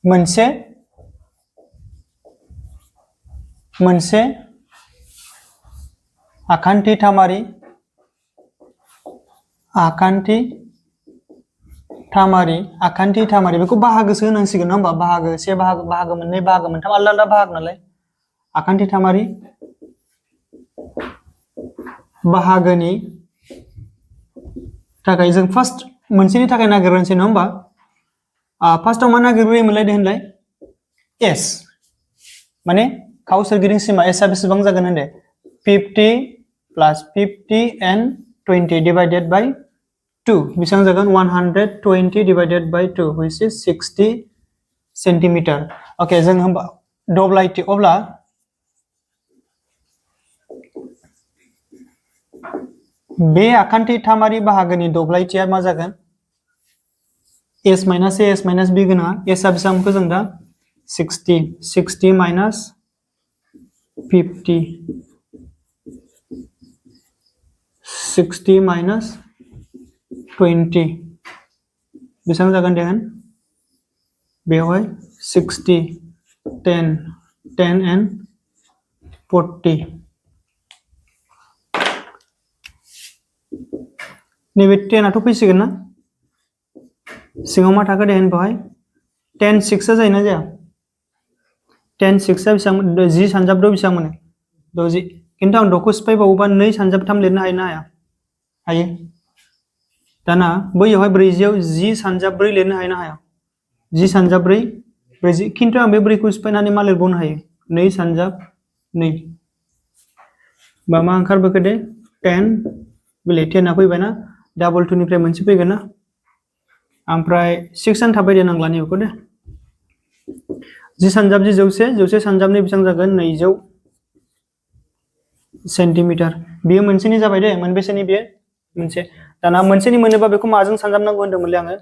S1: मोनसे आखान्थिथामारि बेखौ बाहागोसो होनांसिगोन नङा होमबा बाहागो से बाहागो मोननै बाहागो मोनथाम आलदा आलदा बाहागो नालाय आखान्थिथामारि बाहागोनि थाखाय जों फार्स्ट मोनसेनि थाखाय नागिरनोसै नङा होमबा फार्स्टआव मा नागिरग्रोयोमोनलाय दे होनलाय एस माने खाव सोरगिदिं सिमा एसआ बेसेबां जागोन होनदे 50 + 50 and 20 divided by 2 बेसेबां जागोन 120 divided by 2 which is 60 centimetre okay जों होमबा दब्लायथि अब्ला बे आखान्थिथामारि बाहागोनि दब्लायथिया मा जागोन s - a s - b गोनां s आ बेसेबांखौ जों दा 60 - 50 60 - 20 बेसेबां जागोन देन बेवहाय 60 10 and 40 नैबे 10 आथ' फैसिगोन ना सिङाव मा थाखो दे बेवहाय 10 6 आ जायोना जाया 10 6 आ बेसेबां 10 सानजाब 2 बेसेबां मोनो 60 खिन्थु आं 2 खौ सिफायबावोबा 2 सानजाब 3 लिरनो हायो ना हाया हायो दाना बैयावहाय 40 आव 10 सानजाब 4 लिरनो हायो ना हाया 10 सानजाब 4 40 खिन्थु आं बे 4 खौ सिफायनानै मा लिरबावनो हायो 2 सानजाब 2 बा मा ओंखारबोखो दे 10 बेले 10 आ फैबायना डाबल 2 निफ्राय मोनसे फैगोन ना ओमफ्राय 6 आनो थाबाय दे नांला नैबेखौ दे 10 सानजाब 100 100 सानजाब 2 बेसेबां जागोन 200 सेन्टिमिटार बेयो मोनसेनि जाबाय दे मोनबेसेनि बेयो मोनसे दाना मोनसेनि मोनोबा बेखौ माजों सानजाबनांगौ होनदोंमोनलै आङो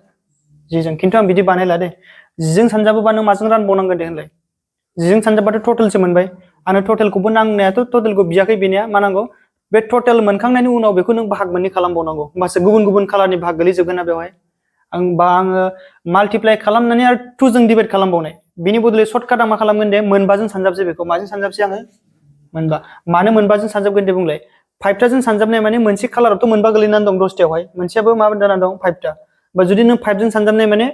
S1: जिजों खिन्थु आं बिदि बानायला दे जिजों सानजाबोबा नों माजों रानबावनांगोन दे होनलाय जिजों सानजाबाथ' टटेलसो मोनबाय आरो टटेलखौबो नांनायाथ' टटेलखौ बियाखै बेनिया मा नांगौ बे टटेल मोनखांनायनि उनाव बेखौ नों बाहाग मोननै खालामबावनांगौ होमबासो गुबुन गुबुन कालारनि बाहाग गोलैजोबगोन ना बेवहाय आङो माल्टिप्लाइ खालामनानै आरो 2 जों डिभाइड खालामबावनाय बिनि बदलै सर्टकाट आं मा खालामगोन दे मोनबाजों सानजाबसै बेखौ माजों सानजाबसै आङो मोनबा मानो मोनबाजों सानजाबगोन दे बुंलाय 5टा जों सानजाबनाय माने मोनसे कालारावथ' मोनबा गोलैनानै दं 10टायावहाय मोनसेयाबो मा जानानै दं 5टा बा जुदि नों 5 जों सानजाबनाय माने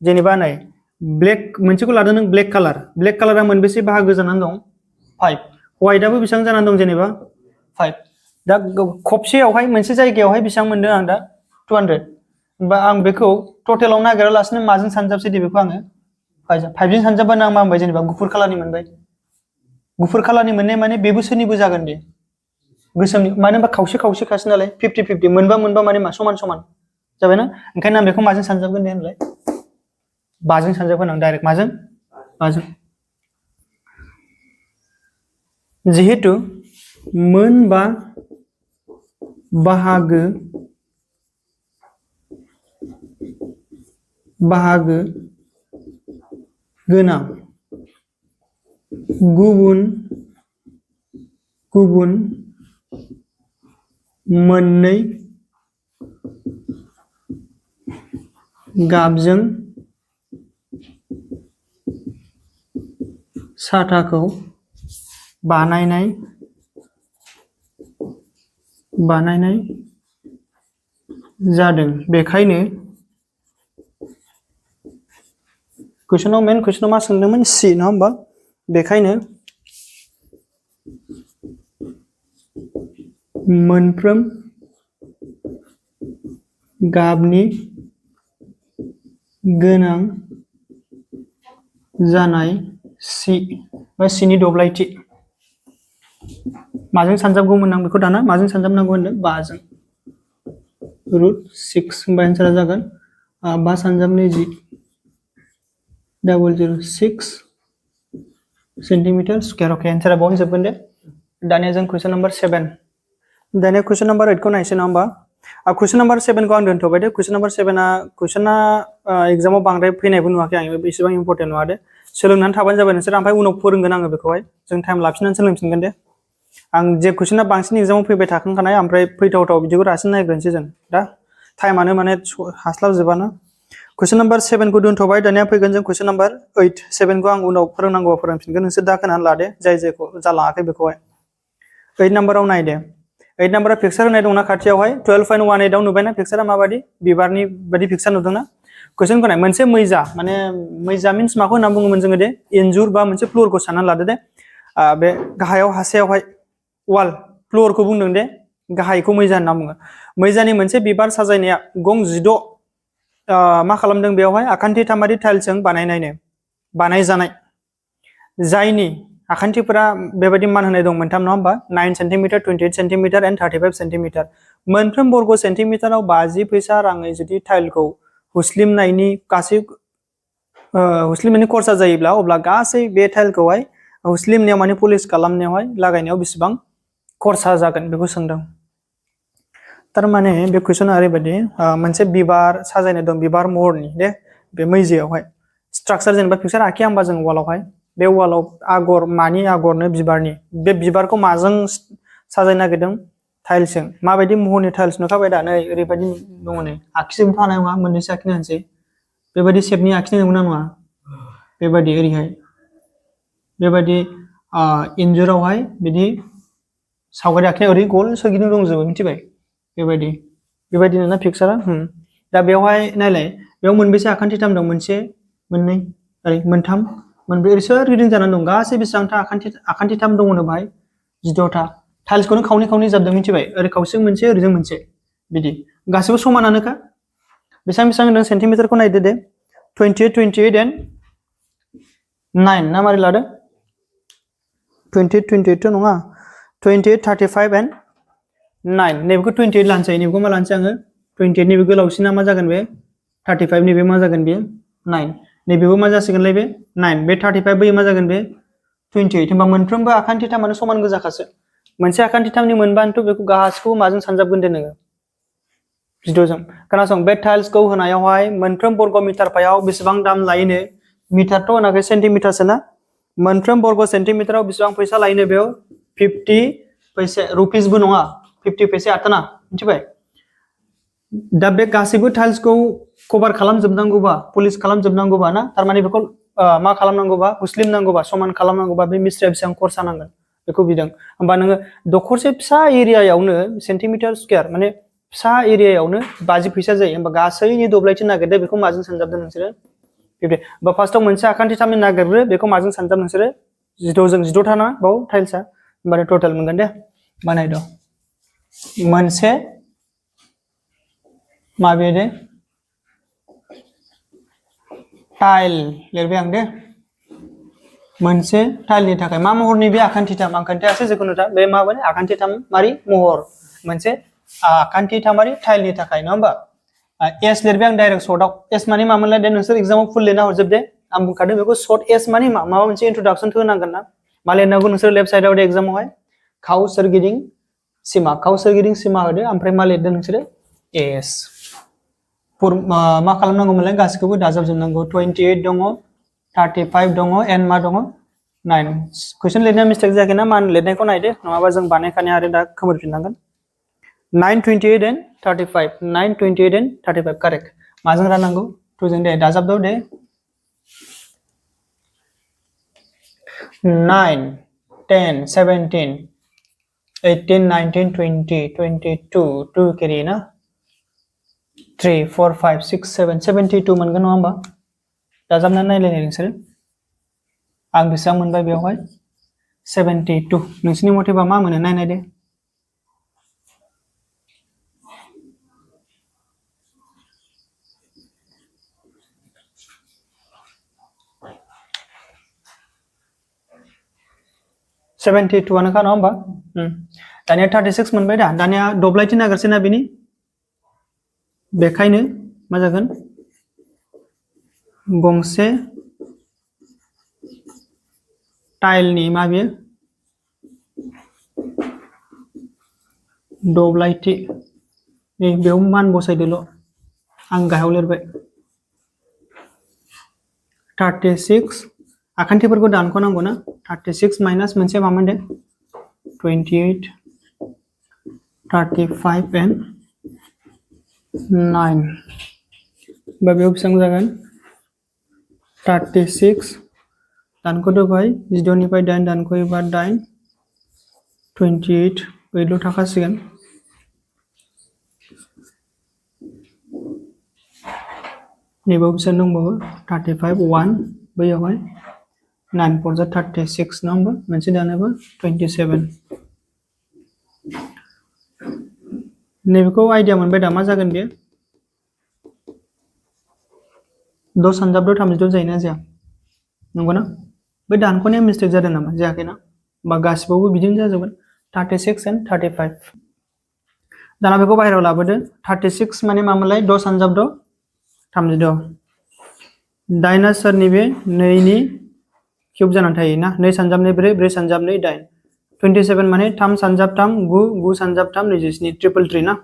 S1: जेनेबा नाय ब्लेक मोनसेखौ लादों नों ब्लेक कालारा मोनबेसे बाहागो जानानै दं 5 व्हाइटआबो बेसेबां जानानै दं जेनेबा 5 दा खबसेयावहाय मोनसे जायगायावहाय बेसेबां मोनदों आं दा 200 बा आं बेखौ टटेलाव नागिरालासिनो माजों सानजाबसै दे बेखौ आङो 5 जों सानजाबबा आं मा मोनबाय जेनेबा गुफुर कालारनि मोनबाय गुफुर कालारनि मोननाय माने बेबो सोरनिबो जागोन दे गोसोमनि मानो होनबा खावसे खावसेखासो नालाय 50-50 मोनबा माने मा समान जाबायना ओंखायनो आं बेखौ माजों सानजाबगोन दे होनलाय 5 जों सानजाबगोन आं डाइरेक्ट माजों 5 जों जिहेतु मोनबा बाहागो गोनां गुबुन मोननै गाबजों साथाखौ बानायनाय जादों बेखायनो कुइसनाव मा सोंदोंमोन सि नङा होमबा बेखायनो मोनफ्रोम गाबनि गोनां जानाय सि बा सिनि दब्लायथि माजों सानजाबगौमोन आं बेखौ दाना माजों सानजाबनांगौ होनदों 5 जों √6 होनबा एन्सारा जागोन 5 सानजाबनाय 0.006 सेन्टिमिटार स्क्वायर अके एन्सारा बावनो जोबगोन दे दानिया जों कुइसन नम्बर 7 दानिया कुइसन नम्बर 8 खौ नायसै नङा होमबा कुइसन नम्बर 7 खौ आं दोनथ'बाय दे कुइसन नम्बर 7 कुइसना एग्जामाव बांद्राय फैनायबो नुवाखै आं बेसेबां इम्पर्टेन्ट नङा दे सोलोंनानै थाबानो जाबाय नोंसोर ओमफ्राय उनाव फोरोंगोन आङो बेखौहाय जों टाइम लाफिननानै सोलोंफिनगोन दे आं जे कुइसना बांसिन एग्जामाव फैबाय थाखांखानाय ओमफ्राय फैथावथाव बिदिखौ रासिन नायग्रोनोसै जों दा टाइमानो माने हास्लाबजोबाना कुइसन नम्बर 7 को दोनथ'बाय दानिया फैगोन जों कुइसन नम्बर 8 7 को आं उनाव फोरोंनांगौबा फोरोंफिनगोन नोंसोर दा खोनानै लादे जायखौ जालाङाखै बेखौहाय 8 नाम्बाराव नायदे 8 नाम्बारा पिक्सार होनाय दंना खाथियावहाय 12.18 आव नुबायना पिक्सारा माबादि बिबारनि बायदि पिक्सार नुदोंना कुइसनखौ नाय मोनसे मैजा माने मैजा मिन्स माखौ होनना बुङोमोन जोङो दे इन्जुर बा मोनसे फ्लरखौ साननानै लादो दे बे गाहायाव हासेयावहाय वाल फ्लरखौ बुंदों दे गाहायखौ मैजा होनना बुङो मैजानि मोनसे बिबार साजायनाया गं 16 मा खालामदों बेयावहाय आखान्थिथामारि टाइल्सजों बानायजानाय जायनि आखान्थिफोरा बेबायदि मान होनाय दं मोनथाम नङा होमबा 9 सेन्टिमिटार 28 सेन्टिमिटार एन्ड 35 सेन्टिमिटार मोनफ्रोम बर्ग सेन्टिमिटाराव 50 फैसा राङै जुदि टाइलखौ हुस्लिमनायनि खरसा जायोब्ला अब्ला गासै बे टाइलखौहाय हुस्लिमनायाव माने पलिश खालामनायावहाय लागायनायाव बेसेबां खरसा जागोन बेखौ सोंदों थारमाने बे कुइसना ओरैबायदि मोनसे बिबार साजायनाय दं बिबार महरनि दे बे मैजायावहाय स्ट्राक्चार जेनेबा पिक्सार आखियामबा जों वालावहाय बे वालाव आगर मानि आगरनो बिबारनि बे बिबारखौ माजों साजायनो नागिरदों टाइल्सजों माबायदि महरनि टाइल्स नुखाबाय दा नै ओरैबायदि दङ नै आखिजोबनो हानाय नङा मोननैसो आखिनो होनसै बेबायदि शेपनि आखिनो नंगौना नङा बेबायदि ओरैहाय बेबायदि इन्जुरावहाय बिदि सावगारि आखिनाय ओरै गल सोरगिदिं दंजोबो मिथिबाय बेबायदि ना पिक्सारा दा बेवहाय नायलाय बेयाव मोनबेसे आखान्थिथाम दं मोनसे मोननै ओरै मोनथाम मोनब्रै ओरै सोरगिदिं जानानै दं गासै बेसेबांथा आखान्थिथाम दङनो बाहाय 16था टाइल्सखौनो खावनै जाबदों मिथिबाय ओरै खावसे मोनसे ओरैजों मोनसे बिदि गासैबो समानानोखा बेसेबां होनदों सेन्टिमिटारखौ नायदो दे 28 एन्ड 9 ना मारै लादो 28 नङा 28 35 एन्ड 9 नैबेखौ 28 लानोसै नैबेखौ मा लानोसै आङो 28 नैबे गोलावसिना मा जागोन बे 35 नैबे मा जागोन बे 9 नैबेबो मा जासिगोनलाय बे 9 बे 35 बै मा जागोन बे 28 होनबा मोनफ्रोमबो आखान्थिथामानो समान गोजाखासो मोनसे आखान्थिथामनि मोनबानोथ' बेखौ गासिखौबो माजों सानजाबगोन दे नोङो 16 जों खोनासं बे टाइल्सखौ होनायावहाय मोनफ्रोम बर्ग मिटारफायाव बेसेबां दाम लायोनो मिटारथ' होनाखै सेन्टिमिटारसो ना मोनफ्रोम बर्ग सेन्टिमिटाराव बेसेबां फैसा लायोनो बेयाव 50 पैसे रुपिसबो नङा 50 पैसे आथोना मिथिबाय दा बे गासैबो टाइल्सखौ कभार खालामजोबनांगौबा पलिश खालामजोबनांगौबा ना थारमाने बेखौ मा खालामनांगौबा हुस्लिमनांगौबा समान खालामनांगौबा बे मिस्ट्रिया बेसेबां खरसा नांगोन बेखौ बिदों होमबा नोङो दखरसे फिसा एरियायावनो सेन्टिमिटार स्क्वायर माने फिसा एरियायावनो 50 फैसा जायो होमबा गासैनि दब्लायथि नागिरदो बेखौ माजों सानजाबदों नोंसोरो 50 बा फार्स्टआव मोनसे आखान्थिथामनि नागिरग्रो बेखौ माजों सानजाब नोंसोरो 12 जों 12 था ना बाव टाइल्सआ होमबानो टोटाल मोनगोन दे बानायद मोनसे माबे दे टाइल लिरबाय आं दे मोनसे टाइलनि थाखाय मा महरनि बे आखान्थियासो जिखुनु था बे मा बाने आखान्थिथाम मारि महर मोनसे आखान्थिथामारि टाइलनि थाखाय नङा होमबा एस लिरबाय आं डाइरेक्ट शर्टआव एस माने मा मोनलाय दे नोंसोर एग्जामाव फुल लिरना हरजोब दे आं बुंखादों बेखौ शर्ट एस माने माबा मोनसे इंट्रोडक्शन होनांगोन ना मा लिरनांगौ नोंसोर लेफ्ट साइडआव दे एग्जामावहाय खाव सोरगिदिं सिमा होदो ओमफ्राय मा लिरदों नोंसोरो एस मा खालामनांगौमोनलाय गासिखौबो दाजाबजोबनांगौ 28 दङ 35 दङ एन मा दङ 9 कुइसन लिरनाया मिस्टेक जायाखै ना मान लिरनायखौ नायदो नङाबा जों बानायखानाय आरो दा खोमोरफिननांगोन 9 28 एन 35 9 28 एन 35 करेक्ट माजों राननांगौ 2 जों दे दाजाबदो दे 9 10 17 18 19 20 22 2 केरि ना 3 4 5 6 7 72 मोनगोन नङा होमबा दाजाबनानै नायलायनाय नोंसोरो आं बेसेबां मोनबाय बेवहाय 72 नोंसिनि मथेबा मा मोनो नायनाय दे आनोखा नङा होमबा दानिया 36 मोनबाय दा दानिया दब्लायथि नागिरसै ना बेनि बेखायनो मा जागोन गंसे टाइलनि मा बेयो दब्लायथि नै बेयाव मान बसायदोल आं गाहायाव लिरबाय 36 आखान्थिफोरखौ दानख'नांगौ ना 36 माइनास मोनसे मामोन दे 28 35 एन्ड 9 बा बेयाव बेसेबां जागोन 36 दानख'दोबाय 12 निफ्राय 8 दानख'योबा 8 28 8ल' थाखासिगोन नैबाव बेसेबां दंबावो 35 1 बैयावहाय 9 4 जा 36 नङा होमबा मोनसे दानोबा 27 नैबेखौ आइडिया मोनबाय दा मा जागोन बेयो 10 सानजाबदो 32 जायोना जाया नंगौना बे दानख'नाया मिस्टेक जादों नामा जायाखैना बा गासिबावबो बिदिनो जाजोबगोन 36 एन्ड 35 दाना बेखौ बाहेरायाव लाबोदो 36 माने मामोनलाय 10 सानजाबदो 32 दाइना सोरनि बे 2 नि क्यूब जानानै थायो ना 2 सानजाबनै 4 4 सानजाबनै 8 27 माने 3 सानजाब 3 9 9 सानजाब 3 27 ट्रिपल 3 ना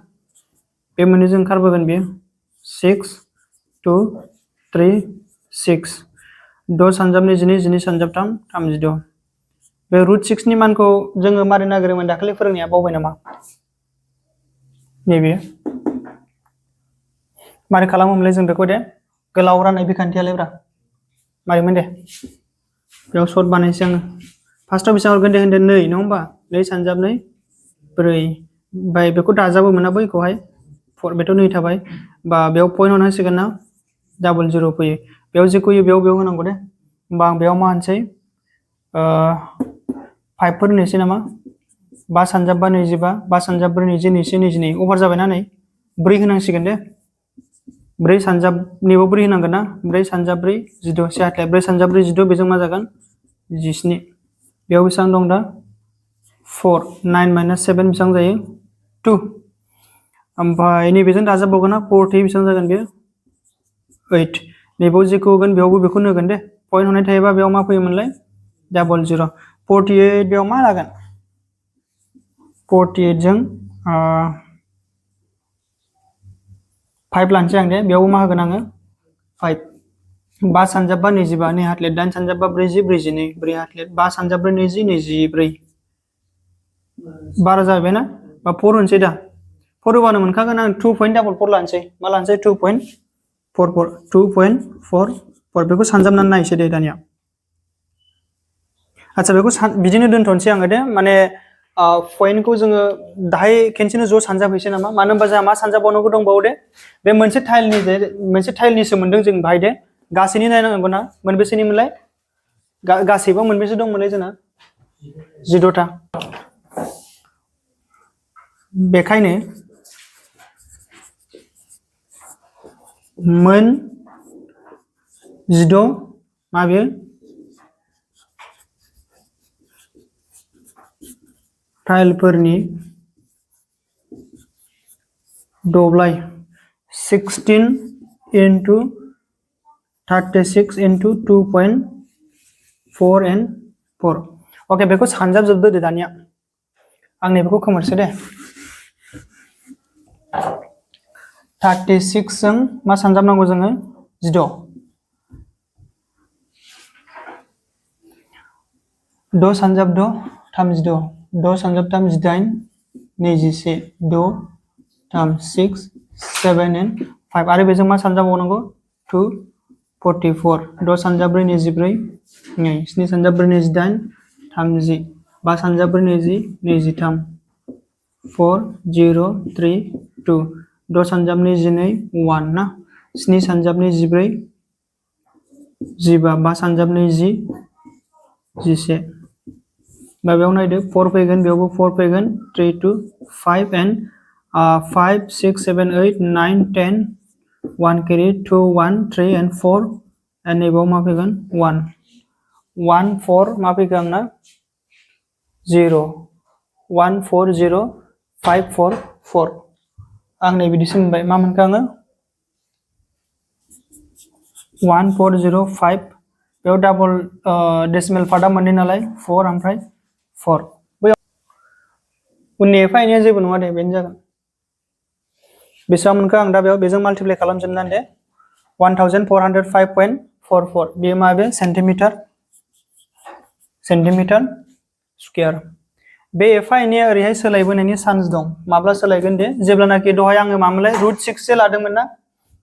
S1: बे मोननैजों ओंखारबोगोन बेयो 6 2 3 6 10 सानजाब 22 12 सानजाब 3 32 बे रुट 6 नि मानखौ जोङो मारै नागिरोमोन दाखालि फोरोंनाया बावबाय नामा नैबे मारै खालामोमोनलाय जों बेखौ दे गोलाव राननाय बिखान्थियालाय ब्रा मारैमोन दे बेयाव सर्ट बानायसै आङो फार्स्टआव बेसेबां हरगोन दे होनदो 2 नङा होमबा 2 सानजाब 2 4 बाय बेखौ दाजाबोमोन ना बैखौहाय 4 बेथ' 2 थाबाय बा बेयाव पइन्ट होनांसिगोन ना डाबल 0 फैयो बेयाव जेखौ होयो बेयाव होनांगौ दे होमबा आं बेयाव मा होनसै 5 फोर होनोसै नामा 5 सानजाब 25 5 सानजाब 4 20 21 22 अभार जाबायना नै 4 होनांसिगोन दे 4 सानजाब नैबाव 4 होनांगोन ना 4 सानजाब 4 12 से हाथाय 4 सानजाब 4 12 बेजों मा जागोन 17 बेयाव बेसेबां दं दा 4 9 माइनास 7 बेसेबां जायो 2 ओमफ्राय नैबेजों दाजाबबावगोन ना 40 बेसेबां जागोन बेयो 8 नैबाव जेखौ होगोन बेयावबो बेखौनो होगोन दे पइन्ट होनाय थायोबा बेयाव मा फैयोमोनलाय डाबल 0 48 बेयाव मा लागोन 48 जों 5 लानोसै आं दे बेयावबो मा होगोन आङो 5 5 सानजाब 25 नै हाथलेट 8 सानजाब 40 42 4 हाथलेट 5 सानजाब 20 24 12 जाबाय ना बा 4 होनसै दा 4 होबानो मोनखागोन आं 2.44 लानोसै मा लानोसै 2.44 बेखौ सानजाबनानै नायसै दे दानिया आच्छा बेखौ बिदिनो दोनथ'नोसै आङो दे माने पइन्टखौ जोङो दाहाय खेनसेनो ज' सानजाबहैसै नामा मानो होनबा जोंहा मा सानजाबावनांगौ दंबावो दे बे मोनसे टाइलनिसो मोनदों जों बाहाय दे गासैनि नायनांगौ ना मोनबेसेनिमोनलाय गासैबो मोनबेसे दंमोनलाय जोंना 14टा बेखायनो मोन 16 माबे टाइलफोरनि दब्लाय 16 into 36 into 2.4 and 4 ओके बेखौ सानजाबजोबदो दे दानिया आं नैबेखौ खोमोरसै दे 36 जों मा सानजाबनांगौ जोङो 16 द' सानजाब द' 36 द' सानजाब 38 21 6 6 7 and 5 आरो बेजों मा सानजाबावनांगौ 2 44 द' सानजाब 4 24 नै 7 सानजाब 4 28 30 5 सानजाब 4 20 23 4 0 3 2 द' सानजाब 22 1 ना 7 सानजाब 24 15 5 सानजाब 20 11 बेयाव नायदो 4 फैगोन बेयावबो 4 फैगोन 3 2 5 and 5 6 7 8 9 10 1 carry 2 1 3 and 4 and नैबाव मा फैगोन 1 1 4 मा फैगोन आंना 0 1 4 0 5 4 4 आं नै बिदिसो मोनबाय मा मोनखो आङो 1 4 0 5 बेयाव डाबल डेसिमेल पार्टआ मोननै नालाय 4 ओमफ्राय 4 उननि एफा एनैया जेबो नङा दे बेनो जागोन बेसेबां मोनखो आं दा बेयाव बेजों माल्टिप्लाइ खालामजोबनानै दे 1405.44 बेयो मा बे सेन्टिमिटार स्क्वायर बे एफा एनैया ओरैहाय सोलायबोनायनि चान्स दं माब्ला सोलायगोन दे जेब्लानाखि दहाय आङो मामोनलाय √6 सो लादोंमोन ना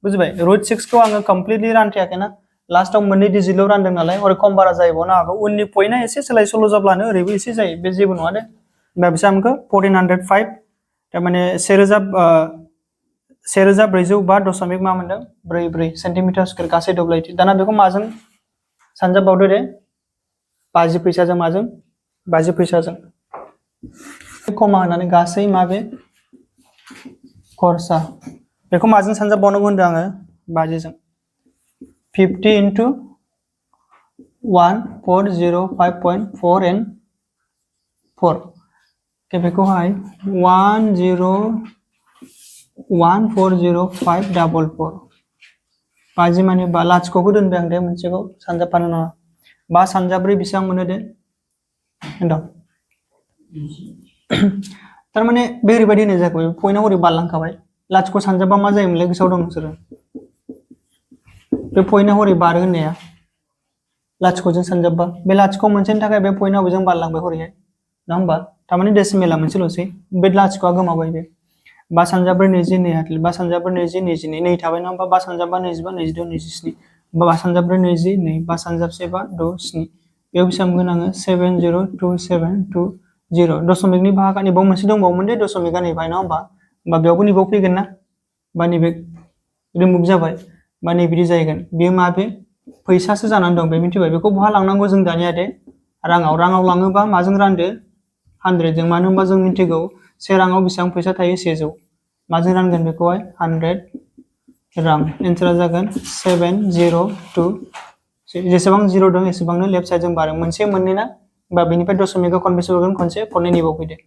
S1: बुजिबाय √6 खौ आङो कमप्लिटलि रानथायाखैना लास्टआव मोननै डिजिटल' रानदों नालाय ओरै खम बारा जायबावनो हागौ उननि पइन्टआ एसे सोलाय सोल' जाब्लानो ओरैबो एसे जायो बे जेबो नङा दे होमबा बेसेबां मोनखो 1405 थारमाने 1405.4 मा मोनदों 44 सेन्टिमिटार स्क्वायर गासै दब्लायथि दाना बेखौ माजों सानजाबबावदो दे 50 फैसाजों माजों 50 फैसाजों कमा होनानै गासै माबे खरसा बेखौ माजों सानजाबबावनांगौ होनदों आङो 50 जों 50 into 1405.4 and 4 के बेखौहाय 1014054 50 माने लाथिख'खौ दोनबाय आं दे मोनसेखौ सानजाबफानो नङा 5 सानजाब्रै बेसेबां मोनो दे होनदों थारमाने बे ओरैबायदि होननाय जाबाय पइन्टआव ओरै बारलांखाबाय लाथिख' सानजाबबा मा जायोमोनलाय गोसोआव दं नोंसोरो बे पइन्टआव ओरै बारो होननाया लाथिख'जों सानजाबबा बे लाथिख' मोनसेनि थाखाय बे पइन्टआव बेजों बारलांबाय हरैहाय नङा होमबा थारमाने डेसिमेला मोनसेल'सै बे लाथिख'आ गोमाबाय बे 5 सानजाब्रै 20 नै हाथल 5 सानजाब्रै 20 22 नै थाबाय नङा होमबा 5 सानजाबा 25 26 27 5 सानजाब्रै 20 नै 5 सानजाबसे 5 6 7 बेयाव बेसेबां मोनगोन आङो 70272 दशमिकनि बाहागानि बाव मोनसे दंबावोमोन दे दशमिकआ नै बाय नङा होमबा बेयावबो नैबाव फैगोन ना बा नैबे रिमुभ जाबाय बा नै बिदि जाहैगोन बेयो मा बे फैसासो जानानै दं बे मिथिबाय बेखौ बहा लांनांगौ जों दानिया दे राङाव लाङोबा माजों रानदो 100 जों मानो होनबा जों मिथिगौ से राङाव बेसेबां फैसा थायो 100 माजों रानगोन बेखौहाय 100 रां एन्सारा जागोन 702 जेसेबां 0 दं एसेबांनो लेफ्ट साइड जों बारो मोनसे मोननै ना बा बेनिफ्राय दशमिकआ खनबेसे हरगोन खनसे खननै निबाव फैदो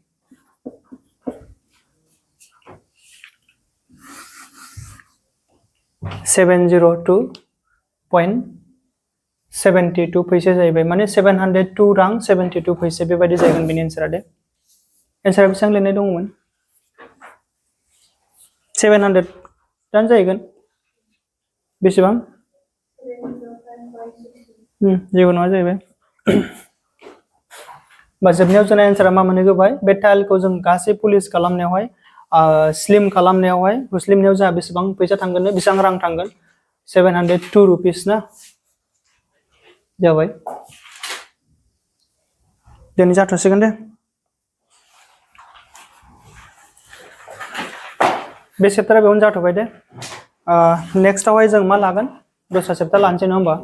S1: 702.72 फैसा जाहैबाय माने 702 रां 72 फैसा बेबायदि जागोन बेनि एन्सारा दे एन्सारा बेसेबां लिरनाय दंमोन 700 दान जाहैगोन बेसेबां जेबो नङा जाहैबाय बा जोबनायाव जोंना एन्सारा मा मोनहैगोबाय बे टाइलखौ जों गासै पुलिस खालामनायावहाय स्लिम खालामनायावहाय हुस्लिमनायाव जोंहा बेसेबां फैसा थांगोन बेसेबां रां थांगोन 702 रुपिस ना जाबाय दिनै जाथ'सिगोन दे बे चेप्टारा बेयावनो जाथ'बाय दे नेक्स्टआवहाय जों मा लागोन दस्रा चेप्टार लानोसै नङा होमबा